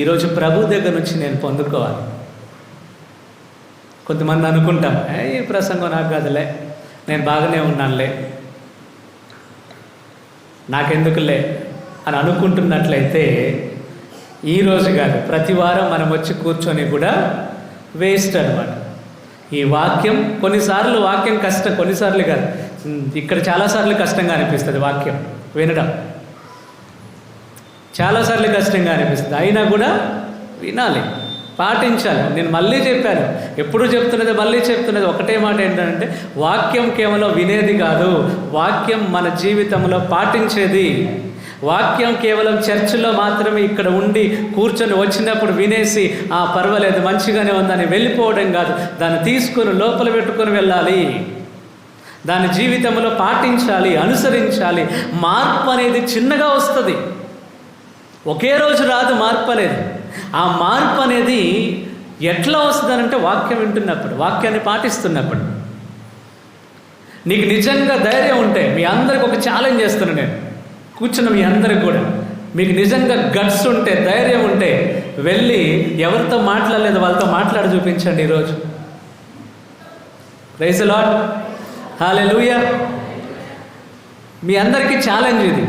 ఈరోజు ప్రభు దగ్గర నుంచి నేను పొందుకోవాలి. కొంతమంది అనుకుంటాం, ఈ ప్రసంగం నాకు కాదులే, నేను బాగానే ఉన్నానులే, నాకెందుకులే అని అనుకుంటున్నట్లయితే ఈరోజు కాదు, ప్రతి వారం మనం వచ్చి కూర్చొని కూడా వేస్ట్ అన్నమాట. ఈ వాక్యం కొన్నిసార్లు వాక్యం కష్టం, కొన్నిసార్లు కాదు, ఇక్కడ చాలాసార్లు కష్టంగా అనిపిస్తుంది. వాక్యం వినడం చాలాసార్లు కష్టంగా అనిపిస్తుంది, అయినా కూడా వినాలి, పాటించాలి. నేను మళ్ళీ చెప్పాను, ఎప్పుడు చెప్తున్నది, మళ్ళీ చెప్తున్నది ఒకటే మాట ఏంటంటే, వాక్యం కేవలం వినేది కాదు, వాక్యం మన జీవితంలో పాటించేది. వాక్యం కేవలం చర్చిలో మాత్రమే ఇక్కడ ఉండి కూర్చొని వచ్చినప్పుడు వినేసి పర్వాలేదు మంచిగానే ఉందని వెళ్ళిపోవడం కాదు, దాన్ని తీసుకొని లోపల పెట్టుకొని వెళ్ళాలి, దాని జీవితంలో పాటించాలి, అనుసరించాలి. మార్పు అనేది చిన్నగా వస్తుంది, ఒకే రోజు రాదు మార్పు అనేది. ఆ మార్పు అనేది ఎట్లా వస్తుందనంటే వాక్యం వింటున్నప్పుడు, వాక్యాన్ని పాటిస్తున్నప్పుడు. నీకు నిజంగా ధైర్యం ఉంటే, మీ అందరికి ఒక ఛాలెంజ్ చేస్తున్నాను నేను కూర్చున్న మీ అందరికి కూడా, మీకు నిజంగా గట్స్ ఉంటే, ధైర్యం ఉంటే వెళ్ళి ఎవరితో మాట్లాడలేదు వాళ్ళతో మాట్లాడి చూపించండి ఈరోజు. ప్రైజ్ ది లార్డ్, హల్లెలూయా. మీ అందరికీ ఛాలెంజ్ ఇది.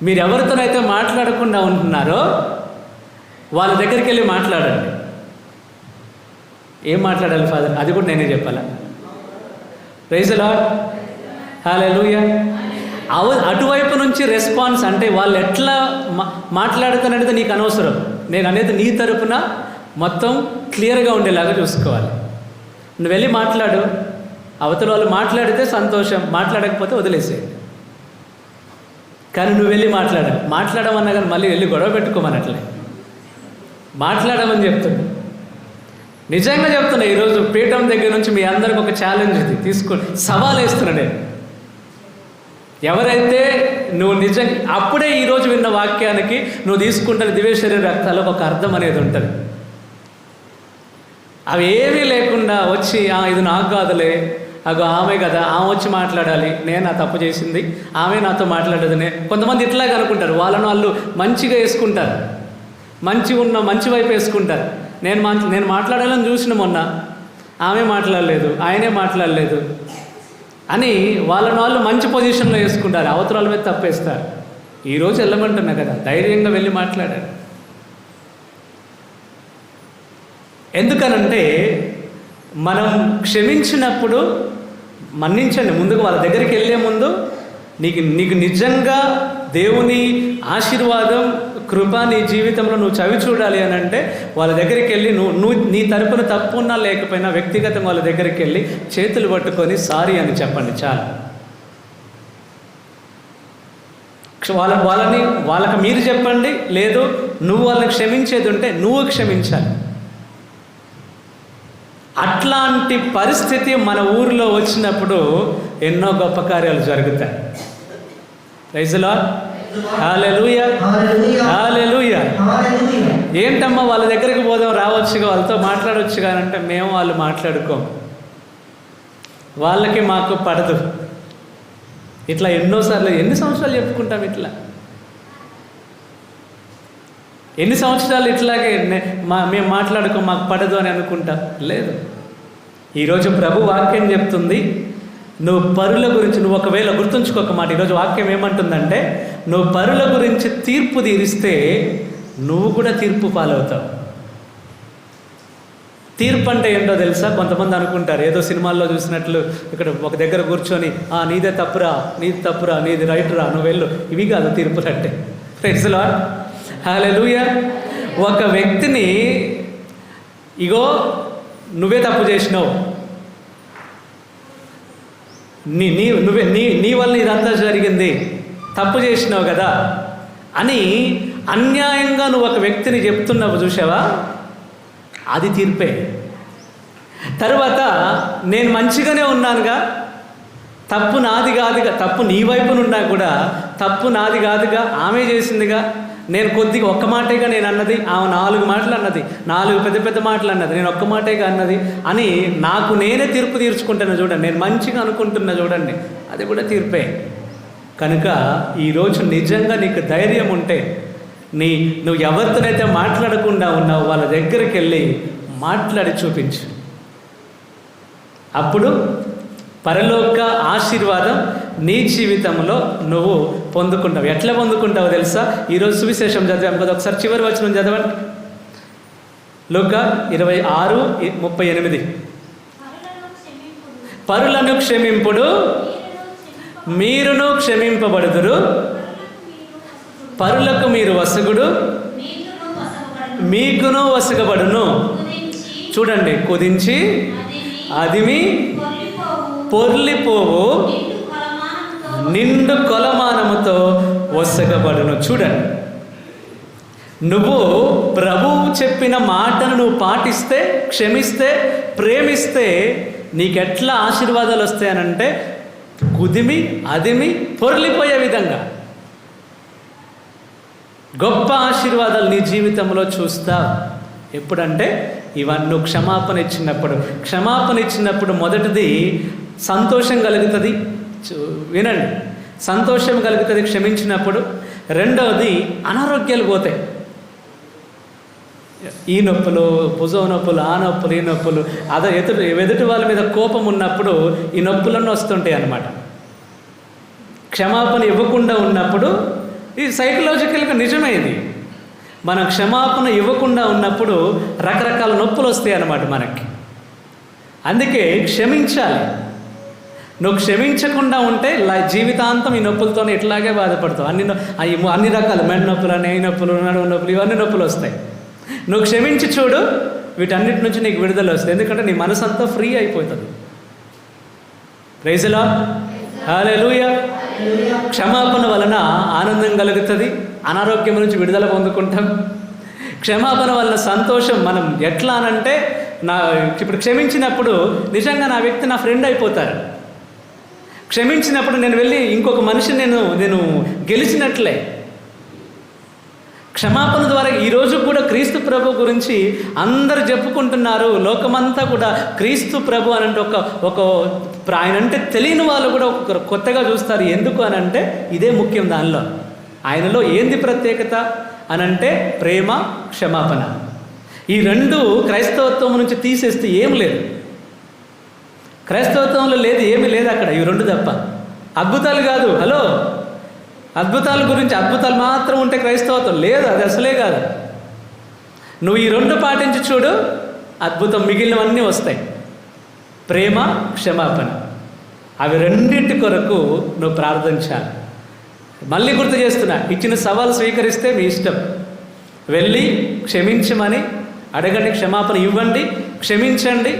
మీరు ఎవరితోనైతే మాట్లాడకుండా ఉంటున్నారో వాళ్ళ దగ్గరికి వెళ్ళి మాట్లాడండి. ఏం మాట్లాడాలి ఫాదర్? అది కూడా నేనే చెప్పాలా? ప్రైజ్ ది లార్డ్, హల్లెలూయా. అటువైపు నుంచి రెస్పాన్స్, అంటే వాళ్ళు ఎట్లా మాట్లాడుతాననేది నీకు అనవసరం. నేను అనేది నీ తరపున మొత్తం క్లియర్గా ఉండేలాగా చూసుకోవాలి. నువ్వు వెళ్ళి మాట్లాడు. అవతల వాళ్ళు మాట్లాడితే సంతోషం, మాట్లాడకపోతే వదిలేసేయండి. కానీ నువ్వు వెళ్ళి మాట్లాడమన్నా కానీ మళ్ళీ వెళ్ళి గొడవ పెట్టుకోమనట్లే. మాట్లాడమని చెప్తున్నా, నిజంగా చెప్తున్నా. ఈరోజు పీఠం దగ్గర నుంచి మీ అందరికి ఒక ఛాలెంజ్ ఇది తీసుకొని సవాల్ వేస్తున్నా నేను. ఎవరైతే నువ్వు నిజంగా అప్పుడే ఈరోజు విన్న వాక్యానికి నువ్వు తీసుకుంటున్న దివ్యశరీర రక్తాలకు ఒక అర్థం అనేది ఉంటుంది. అవి ఏమీ లేకుండా వచ్చి ఇది నాకు కాదులే, ఆమె కదా, ఆమె వచ్చి మాట్లాడాలి, నేను ఆ తప్పు చేసింది, ఆమె నాతో మాట్లాడదని కొంతమంది ఇట్లాగే అనుకుంటారు. వాళ్ళను వాళ్ళు మంచిగా వేసుకుంటారు, మంచి వైపు వేసుకుంటారు. నేను మాట్లాడాలని చూసిన మొన్న, ఆమె మాట్లాడలేదు, ఆయనే మాట్లాడలేదు అని వాళ్ళని వాళ్ళు మంచి పొజిషన్లో వేసుకుంటారు, అవతల వాళ్ళ మీద తప్పేస్తారు. ఈరోజు వెళ్ళమంటున్నా కదా, ధైర్యంగా వెళ్ళి మాట్లాడారు. ఎందుకనంటే మనం క్షమించినప్పుడు మన్నించండి. ముందుకు వాళ్ళ దగ్గరికి వెళ్ళే ముందు నీకు నిజంగా దేవుని ఆశీర్వాదం, కృప నీ జీవితంలో నువ్వు చవి చూడాలి అని అంటే వాళ్ళ దగ్గరికి వెళ్ళి నువ్వు నీ తరపున తప్పు ఉన్నా లేకపోయినా వ్యక్తిగతంగా వాళ్ళ దగ్గరికి వెళ్ళి చేతులు పట్టుకొని సారీ అని చెప్పండి చాలు. వాళ్ళకి మీరు చెప్పండి, లేదు నువ్వు వాళ్ళని క్షమించేది ఉంటే నువ్వు క్షమించాలి. అట్లాంటి పరిస్థితి మన ఊరిలో వచ్చినప్పుడు ఎన్నో గొప్ప కార్యాలు జరుగుతాయి. ప్రైజ్ ది లార్డ్, హల్లెలూయా, హల్లెలూయా. ఏంటమ్మా వాళ్ళ దగ్గరికి పోదాం, రావచ్చుగా, వాళ్ళతో మాట్లాడవచ్చు అంటే మేము వాళ్ళు మాట్లాడుకోం, వాళ్ళకి మాకు పడదు. ఇట్లా ఎన్నోసార్లు ఎన్ని సంవత్సరాలు చెప్పుకుంటాం, ఎన్ని సంవత్సరాలు ఇట్లాగే మేము మాట్లాడుకో, మాకు పడదు అని అనుకుంటాం. లేదు, ఈరోజు ప్రభు వాక్యం చెప్తుంది, నువ్వు పరుల గురించి, నువ్వు ఒకవేళ గుర్తుంచుకోక మాట, ఈరోజు వాక్యం ఏమంటుందంటే నువ్వు పరుల గురించి తీర్పు తీరిస్తే నువ్వు కూడా తీర్పు పాలవుతావు. తీర్పు అంటే ఏంటో తెలుసా? కొంతమంది అనుకుంటారు ఏదో సినిమాల్లో చూసినట్లు ఇక్కడ ఒక దగ్గర కూర్చొని నీదే తప్పురా, నీది తప్పురా, నీది రైట్ రా, నువ్వు వెళ్ళు. ఇవి కాదు తీర్పులు అంటే. ప్రైజ్ ది లార్డ్, హల్లెలూయా. ఒక వ్యక్తిని ఇగో నువ్వే తప్పు చేసినావు, నీ వల్ల ఇదంతా జరిగింది, తప్పు చేసినావు కదా అని అన్యాయంగా నువ్వు ఒక వ్యక్తిని చెప్తున్నావు చూసావా, అది తీర్పే. తర్వాత నేను మంచిగానే ఉన్నానుగా, తప్పు నాది కాదుగా, తప్పు నీ వైపునున్నా కూడా తప్పు నాది కాదుగా, ఆమె చేసిందిగా, నేను కొద్దిగా ఒక్క మాటేగా నేను అన్నది, ఆమె 4 మాటలు అన్నది, 4 పెద్ద మాటలు అన్నది, నేను ఒక్క మాటేగా అన్నది అని నాకు నేనే తీర్పు తీర్చుకుంటున్నా చూడండి. నేను మంచిగా అనుకుంటున్నా చూడండి, అది కూడా తీర్పే. కనుక ఈరోజు నిజంగా నీకు ధైర్యం ఉంటే నువ్వు ఎవరితోనైతే మాట్లాడకుండా ఉన్నావు వాళ్ళ దగ్గరికి వెళ్ళి మాట్లాడి చూపించు. అప్పుడు పరలోక ఆశీర్వాదం నీ జీవితంలో నువ్వు పొందుకుంటావు. ఎట్లా పొందుకుంటావో తెలుసా? ఈరోజు సువిశేషం చదివాం కదా, ఒకసారి చివరి వచనం చదవండి. లూకా 26:38. పరులను క్షమింపుడు, మీరును క్షమింపబడుదురు, పరులకు మీరు వసగుడు, మీకును వసగబడును. చూడండి, కుదించి అదిమి పొర్లిపోవు, నిండు కొలమానముతో వసగబడును. చూడండి, నువ్వు ప్రభువు చెప్పిన మాటను నువ్వు పాటిస్తే, క్షమిస్తే, ప్రేమిస్తే నీకెట్లా ఆశీర్వాదాలు వస్తాయనంటే కుదిమి అదిమి పొర్లిపోయే విధంగా గొప్ప ఆశీర్వాదాలు నీ జీవితంలో చూస్తావు. ఎప్పుడంటే ఇవన్నీ నువ్వు క్షమాపణ ఇచ్చినప్పుడు మొదటిది సంతోషం కలుగుతుంది. వినండి, సంతోషం కలుగుతుంది క్షమించినప్పుడు. రెండవది అనారోగ్యాలు పోతాయి. ఈ నొప్పులు, భుజం నొప్పులు, ఆ నొప్పులు, ఈ నొప్పులు, ఎదుటి వాళ్ళ మీద కోపం ఉన్నప్పుడు ఈ నొప్పులన్నీ వస్తుంటాయి అన్నమాట. క్షమాపణ ఇవ్వకుండా ఉన్నప్పుడు, ఇది సైకలాజికల్గా నిజమే. ఇది మనం క్షమాపణ ఇవ్వకుండా ఉన్నప్పుడు రకరకాల నొప్పులు వస్తాయి అన్నమాట మనకి. అందుకే క్షమించాలి. నువ్వు క్షమించకుండా ఉంటే జీవితాంతం ఈ నొప్పులతోనే ఇట్లాగే బాధపడతావు. అన్ని రకాల మెడ నొప్పులు, ఈ నొప్పులు, నడుము నొప్పులు, ఇవన్నీ నొప్పులు వస్తాయి. నువ్వు క్షమించి చూడు, వీటన్నిటి నుంచి నీకు విడుదల వస్తుంది. ఎందుకంటే నీ మనసు అంతా ఫ్రీ అయిపోతుంది. ప్రైజ్ ది లార్డ్, హల్లెలూయా. క్షమాపణ వలన ఆనందం కలుగుతుంది, అనారోగ్యం నుంచి విడుదల పొందుకుంటాం. క్షమాపణ వలన సంతోషం. మనం ఎట్లా అనంటే, ఇప్పుడు క్షమించినప్పుడు నిజంగా నా వ్యక్తి నా ఫ్రెండ్ అయిపోతారు. క్షమించినప్పుడు నేను వెళ్ళి ఇంకొక మనిషిని నేను గెలిచినట్లే. క్షమాపణ ద్వారా ఈరోజు కూడా క్రీస్తు ప్రభు గురించి అందరు చెప్పుకుంటున్నారు. లోకమంతా కూడా క్రీస్తు ప్రభు అనంటే ఒక ఆయన అంటే తెలియని వాళ్ళు కూడా ఒక కొత్తగా చూస్తారు. ఎందుకు అనంటే ఇదే ముఖ్యం. దానిలో ఆయనలో ఏంది ప్రత్యేకత అనంటే ప్రేమ, క్షమాపణ. ఈ రెండు క్రైస్తవత్వం నుంచి తీసేస్తే ఏం లేదు. క్రైస్తవత్వంలో లేదు, ఏమీ లేదు అక్కడ. ఈ రెండు తప్ప. అద్భుతాలు కాదు, హలో, అద్భుతాల గురించి అద్భుతాలు మాత్రం ఉంటే క్రైస్తవత్వం లేదు. అది అసలే కాదు. నువ్వు ఈ రెండు పాటించి చూడు, అద్భుతం. మిగిలినవన్నీ వస్తాయి. ప్రేమ, క్షమాపణ, అవి రెండింటి కొరకు నువ్వు ప్రార్థించాలి. మళ్ళీ గుర్తు చేస్తున్నా, ఇచ్చిన సవాలు స్వీకరిస్తే మీ ఇష్టం. వెళ్ళి క్షమించమని అడగండి, క్షమాపణ ఇవ్వండి, క్షమించండి,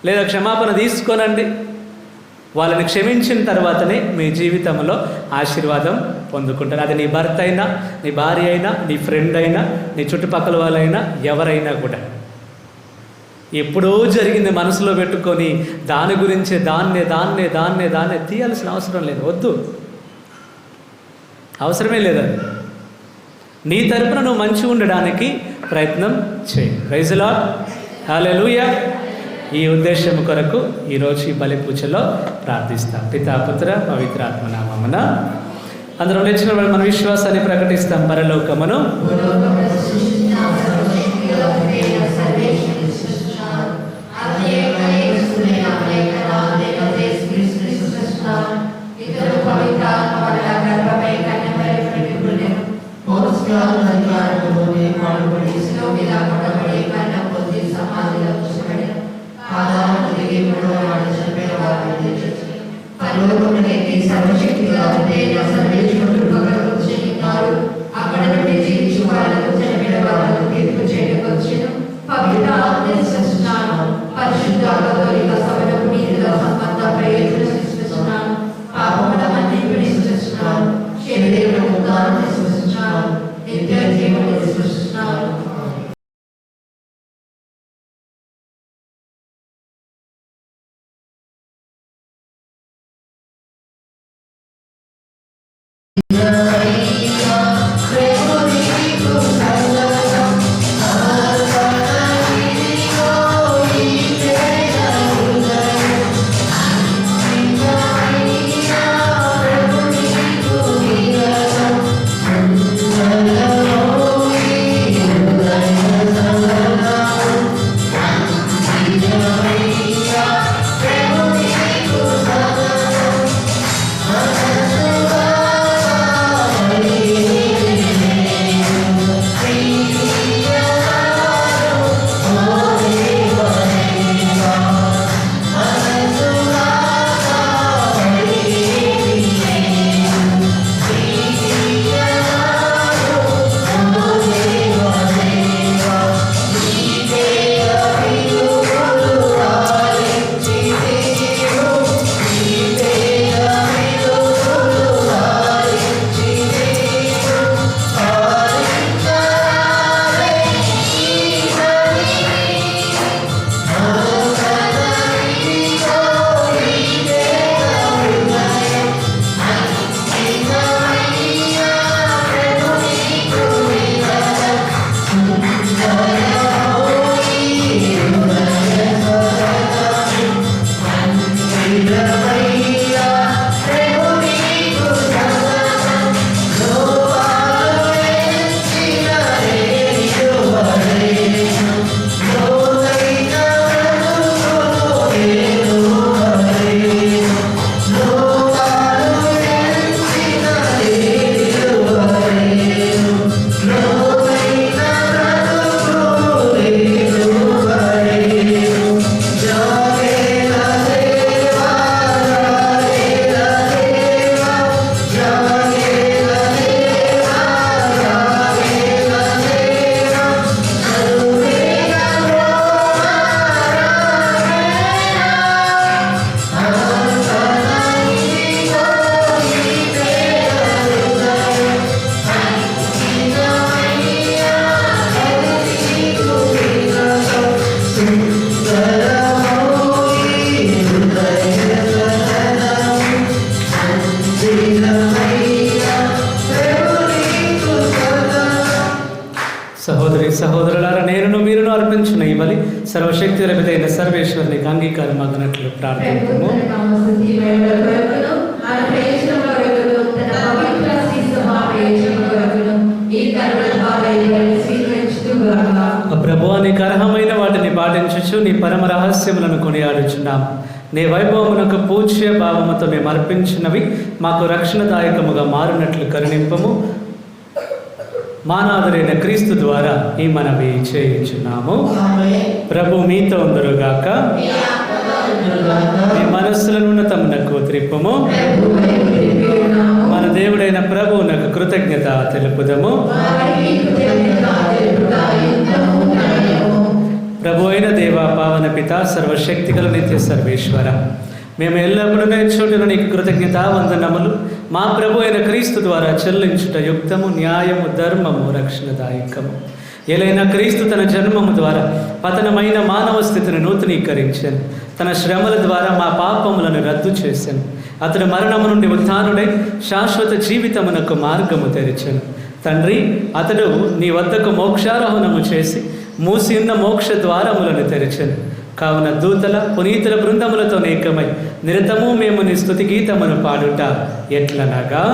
లేదా క్షమాపణ తీసుకోనండి. వాళ్ళని క్షమించిన తర్వాతనే మీ జీవితంలో ఆశీర్వాదం పొందుకుంటారు. అది నీ భర్త అయినా, నీ భార్య అయినా, నీ ఫ్రెండ్ అయినా, నీ చుట్టుపక్కల వాళ్ళైనా, ఎవరైనా కూడా. ఎప్పుడో జరిగింది మనసులో పెట్టుకొని దాని గురించే దాన్నే తీయాల్సిన అవసరం లేదు. వద్దు, అవసరమే లేదు. నీ తరపున నువ్వు మంచిగా ఉండడానికి ప్రయత్నం చేయి. ప్రైజ్ ది లార్డ్, హల్లెలూయా. ఈ ఉద్దేశం కొరకు ఈరోజు ఈ బలి పూజలో ప్రార్థిస్తాం. పితా, పుత్ర, పవిత్రాత్మ నామమున అందరం లేచిన మన విశ్వాసాన్ని ప్రకటిస్తాం. పరలోకమును అక్కడ నుండి జీవించు వాళ్ళకు చనిపోయిన వాళ్ళకు తీర్పు చేయవచ్చు. పవిత్ర ఆత్మనిస్తున్నాను, పరిశుద్ధ కథోలిక సభలకు నీతిగా సంబంధ ప్రయోజనం ఇస్తున్నాను. పాపముల మన్నింపు ఇస్తున్నాను, శరీర ఉద్ధారణ ఇస్తున్నాను, నిత్య జీవనం ఇస్తున్నాను. సమర్పించిన ఈ బలి సర్వశక్తి రహితైన సర్వేశ్వరునికి అంగీకారం అగినట్లు ప్రార్థించము. ప్రభువా, నీకు అర్హమైన వాటిని పాటించుచు నీ పరమ రహస్యములను కొనియాడుచున్నాం. నీ వైభవమునకు పూజ్య భావముతో మేము అర్పించినవి మాకు రక్షణదాయకముగా మారినట్లు కరుణింపము. మానాదురైన క్రీస్తు ద్వారా ఈ మనవి చేయించున్నాము. ప్రభు మీతో ఉందరుగాక. మీ మనస్సులను ఉన్నతమునకు త్రిప్పుము. మన దేవుడైన ప్రభువునకు కృతజ్ఞత తెలుపుదము. ప్రభు అయిన దేవ, పావన పిత, సర్వశక్తిగల నిత్య సర్వేశ్వర, మేము ఎల్లప్పుడూ నేర్చుకుంటున్న నీకు కృతజ్ఞత వందనములు మా ప్రభు అయిన క్రీస్తు ద్వారా చెల్లించుట యుక్తము, న్యాయము, ధర్మము, రక్షణదాయకము. ఏలైనా క్రీస్తు తన జన్మము ద్వారా పతనమైన మానవ స్థితిని నూతనీకరించాను. తన శ్రమల ద్వారా మా పాపములను రద్దు చేశాను. అతడు మరణము నుండి ఉత్థానుడై శాశ్వత జీవితమునకు మార్గము తెరిచాను. తండ్రి, అతడు నీ వద్దకు మోక్షారోహణము చేసి మూసి ఉన్న మోక్ష ద్వారములను తెరిచాను. కావున దూతల పునీతుల బృందములతో ఏకమై నిరతము మేము నీ స్తుతి గీతమును పాడుట ఎట్లనగా,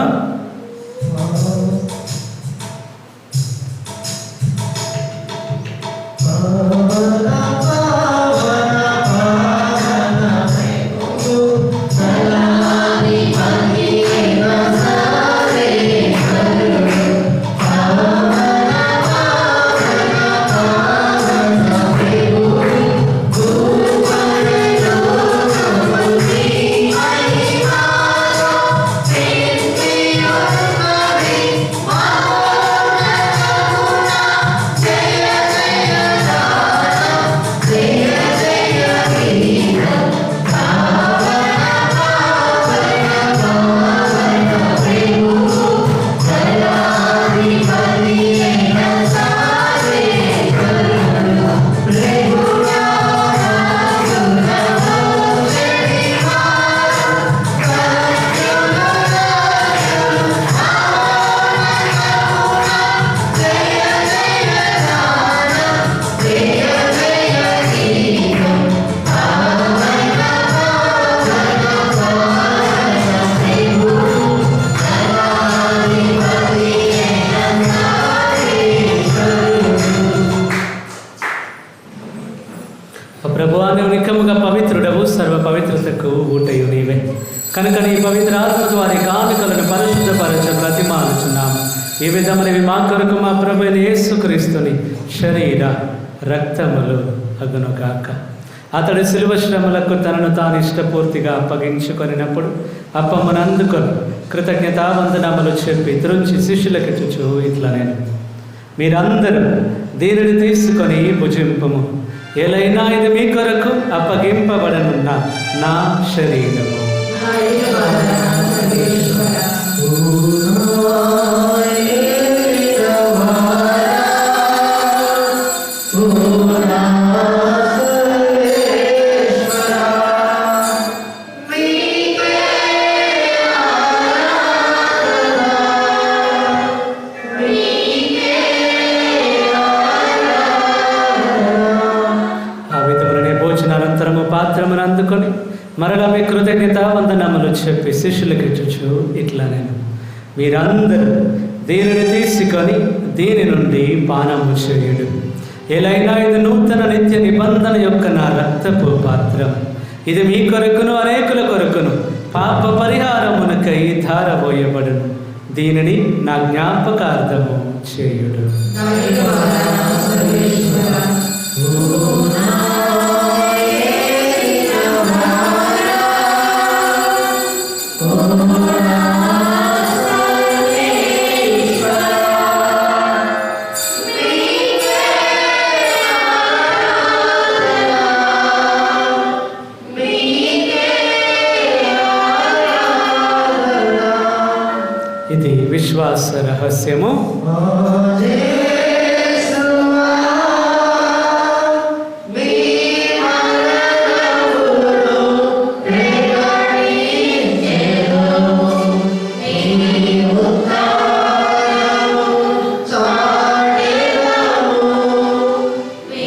నికముగా పవిత్రుడవు, సర్వ పవిత్రతకు ఊటయు నీవే. కనుక నీ పవిత్ర ఆత్మ వారి కానుకలను పరిశుద్ధపరచ ప్రతిమానుచున్నాము. ఈ విధమునవి మా కొరకు మా ప్రభువైన యేసుక్రీస్తుని శరీర రక్తములు అగునుగాక. అతడు శిలువ శ్రమలకు తనను తాను ఇష్టపూర్తిగా అప్పగించుకొనినప్పుడు అప్పమ్మను అందుకొని కృతజ్ఞతావందనములు చెప్పి త్రుంచి శిష్యులకిచ్చుచు ఇట్లా, నేను మీరందరూ దీనిని తీసుకొని భుజింపము. ఏలైనా ఇది మీ కొరకు అప్పగింపబడనున్న నా శరీరము. పాత్రమును అందుకొని మరలా మీ కృతజ్ఞత వందనములు చెప్పి శిష్యులకు ఇచ్చుచు ఇట్లా, నేను మీరందరూ దీనిని తీసుకొని దీని నుండి పానము చేయుడు. ఎలైనా ఇది నూతన నిత్య నిబంధన యొక్క నా రక్తపు పాత్రం. ఇది మీ కొరకును అనేకుల కొరకును పాప పరిహారమునకై ధారబోయబడును. దీనిని నా జ్ఞాపకార్థము చేయుడు. ఇది విశ్వాస రహస్యము.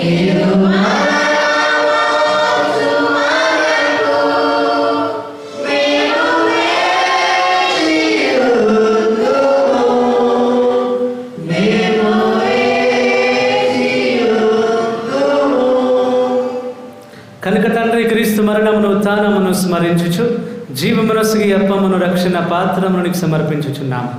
Yeah. కనుక తండ్రి క్రీస్తు మరణమును ఉత్థానమును స్మరించుచు జీవమునొసగి అప్పమును రక్షణ పాత్రమును నీకు సమర్పించుచున్నాము.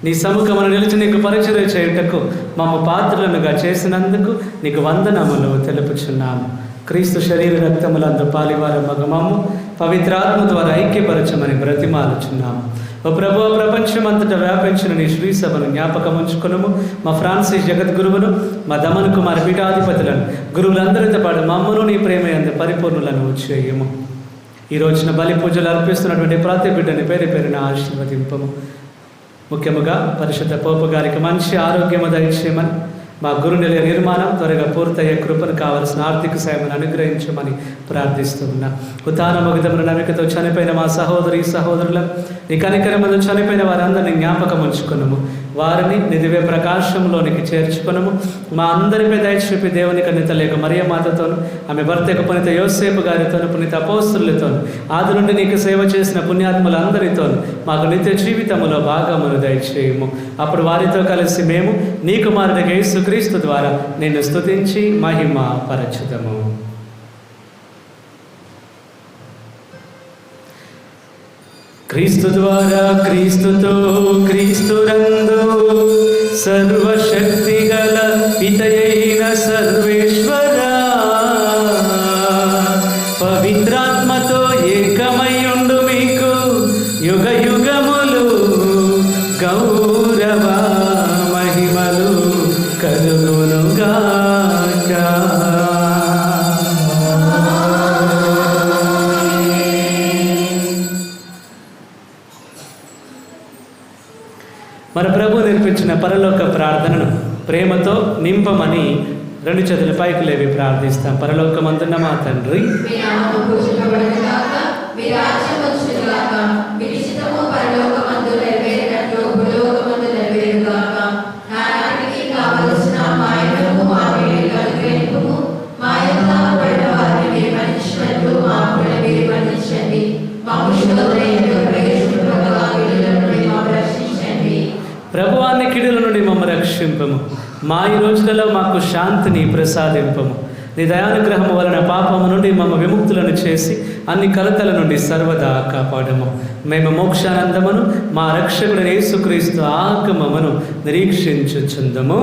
నీ సముఖమును నిలిచి నీకు పరిచర్య చేయుటకు మమ్మ పాత్రలనుగా చేసినందుకు నీకు వందనములు తెలుపుచున్నాము. క్రీస్తు శరీర రక్తములందు పాలివార మగమము పవిత్రాత్మ ద్వారా ఐక్యపరచమని బ్రతిమాలుచున్నాము. ఓ ప్రభువా, ప్రపంచమంతటా వ్యాపించిన నీ శ్రీ సభను జ్ఞాపకం ఉంచుకునము. మా ఫ్రాన్సిస్ జగద్గురువును, మా దమన్ కుమార్ పీఠాధిపతులను, గురువులందరితో పాటు మమ్మను నీ ప్రేమ యందు పరిపూర్ణులను చేయము. ఈ రోజున బలి పూజలు అర్పిస్తున్నటువంటి ప్రతి బిడ్డని పేరు పేరున ఆశీర్వదింపము. ముఖ్యముగా పరిశుద్ధ పోపు గారికి మంచి ఆరోగ్యము దయచేయమని, మా గురునిలయ నిర్మాణం త్వరగా పూర్తయ్యే కృపను కావలసిన ఆర్థిక సాయమును అనుగ్రహించమని ప్రార్థిస్తూ ఉన్నా. ఉత్థానముగిదమున నమ్మికతో చనిపోయిన మా సహోదరులను నీ కనికరముతో చనిపోయిన వారందరినీ జ్ఞాపకం ఉంచుకున్నాము. వారిని నీ దివ్య ప్రకాశంలోనికి చేర్చుకున్నాము. మా అందరిపై దయచూపి దేవుని కన్యత లేక మరియ మాతతోను, ఆమె భర్త యొక్క పునీత యోసేపు గారితోను, పునీత అపోస్తులతోను, ఆది నుండి నీకు సేవ చేసిన పుణ్యాత్ములందరితోను మాకు నిత్య జీవితములో భాగమును దయచేయము. అప్పుడు వారితో కలిసి మేము నీ కుమారుడికి యేసుక్రీస్తు ద్వారా నిన్ను స్తుతించి మహిమ పరచుదము. క్రీస్తు ద్వారా, క్రీస్తుతో, క్రీస్తునందు సర్వశక్తి గల పితయైన సర్వేశ్వరా, పవిత్రాత్మతో ఏకమయ్యుండు మీకు యుగ యుగములు గౌరవ మహిమలు కలుగునుగాక. మన ప్రభు నేర్పించిన పరలోక ప్రార్థనను ప్రేమతో నింపమని రెండు చేతుల పైకి లేవి ప్రార్థిస్తాం. పరలోకమందున్న మా తండ్రి, మీ నామము పూజింపబడునుగాక, మీ రాజ్యం వచ్చునుగాక, మీ చిత్తము పరలోకమందు నెరవేరినట్లు భూలోకమందు నెరవేరుగాక. నానాటికి కావలసిన మా యొక్కము మాకు అనుగ్రహింపుము. మా యొక్క పడిన వారిని మీరు మన్నించినట్లు మా అప్పులను మీరు మన్నించండి. మా శోధనయందు ప్రవేశింపగా కీడుల నుండి మమ్మల్ని రక్షించండి. ప్రభువాన్ని కీడుల నుండి మమ్మ రక్షింపము. మా ఈ రోజులలో మాకు శాంతిని ప్రసాదింపము. నీ దయానుగ్రహము వలన పాపము నుండి మమ్మ విముక్తులను చేసి అన్ని కలతల నుండి సర్వదా కాపాడము. మేము మోక్షానందమును మా రక్షకుడు యేసుక్రీస్తు ఆగమమును నిరీక్షించుచుందము.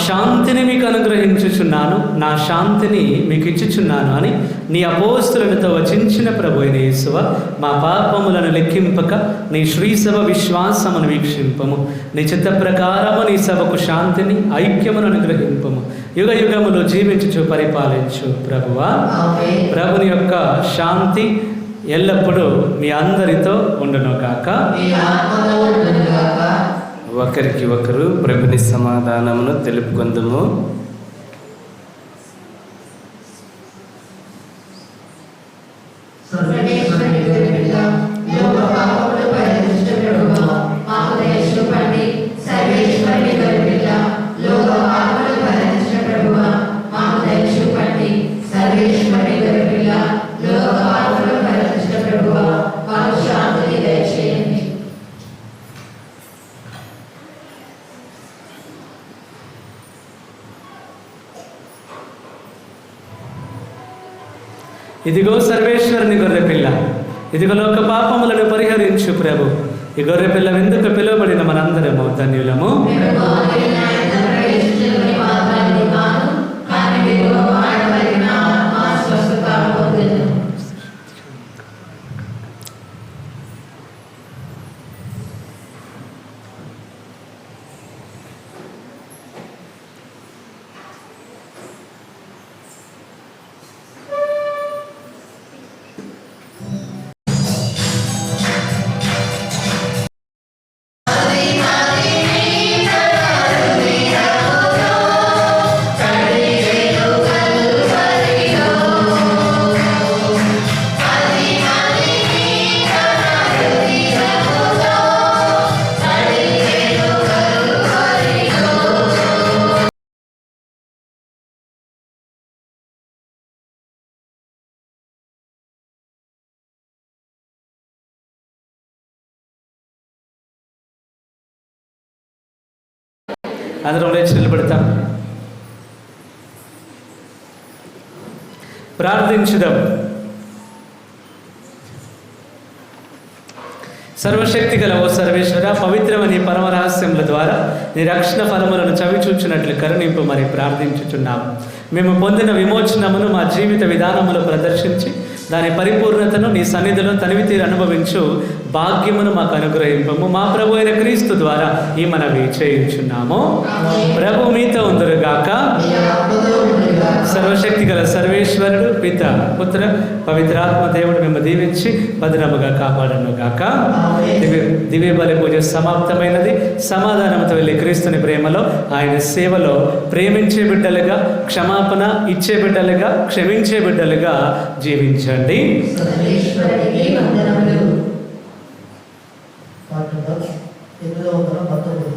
శాంతిని మీకు అనుగ్రహించుచున్నాను, నా శాంతిని మీకు ఇచ్చుచున్నాను అని నీ అపోస్తులతో వచించిన ప్రభు అయిన యేసువ, మా పాపములను లెక్కింపక నీ శ్రీసభ విశ్వాసమును వీక్షింపము. నీ చిత్త ప్రకారము నీ సభకు శాంతిని, ఐక్యమును అనుగ్రహింపము. యుగ యుగములు జీవించుచు పరిపాలించు ప్రభువా. ప్రభుని యొక్క శాంతి ఎల్లప్పుడూ మీ అందరితో ఉండునుగాక. ఒకరికి ఒకరు ప్రభుని సమాధానమును తెలుపుకొందుము. ఇదిగో సర్వేశ్వరుని గొర్రెపిల్ల, ఇదిగో లోక పాపములను పరిహరించు ప్రభు. ఈ గొర్రెపిల్ల ఎందుకు పిలువబడిన మనందరము ధన్యులము. అందరం లేచి నిలబడతాం. ప్రార్థించుదాం. సర్వశక్తి గల ఓ సర్వేశ్వర, పవిత్రమని పరమ రహస్యముల ద్వారా నీ రక్షణ ఫలములను చవిచూచినట్లు కరుణింపు మరి ప్రార్థించుచున్నాము. మేము పొందిన విమోచనమును మా జీవిత విధానములు ప్రదర్శించి దాని పరిపూర్ణతను నీ సన్నిధిలో తనివి తీరు అనుభవించు భాగ్యమును మాకు అనుగ్రహింపము. మా ప్రభు అయిన క్రీస్తు ద్వారా ఈ మనవి చేయుచున్నాము. ప్రభు మీతో ఉందరుగాక. సర్వశక్తి గల సర్వేశ్వరుడు పిత పుత్ర పవిత్రాత్మ దేవుడు మేము దీవించి భద్రముగా కాపాడను గాక. దివ్య బలి పూజ సమాప్తమైనది. సమాధానంతో వెళ్ళి క్రీస్తుని ప్రేమలో, ఆయన సేవలో ప్రేమించే బిడ్డలుగా, క్షమాపణ ఇచ్చే బిడ్డలుగా, క్షమించే బిడ్డలుగా జీవించండి. సర్వేశ్వరుడికి వందనములు. పాఠంలో 819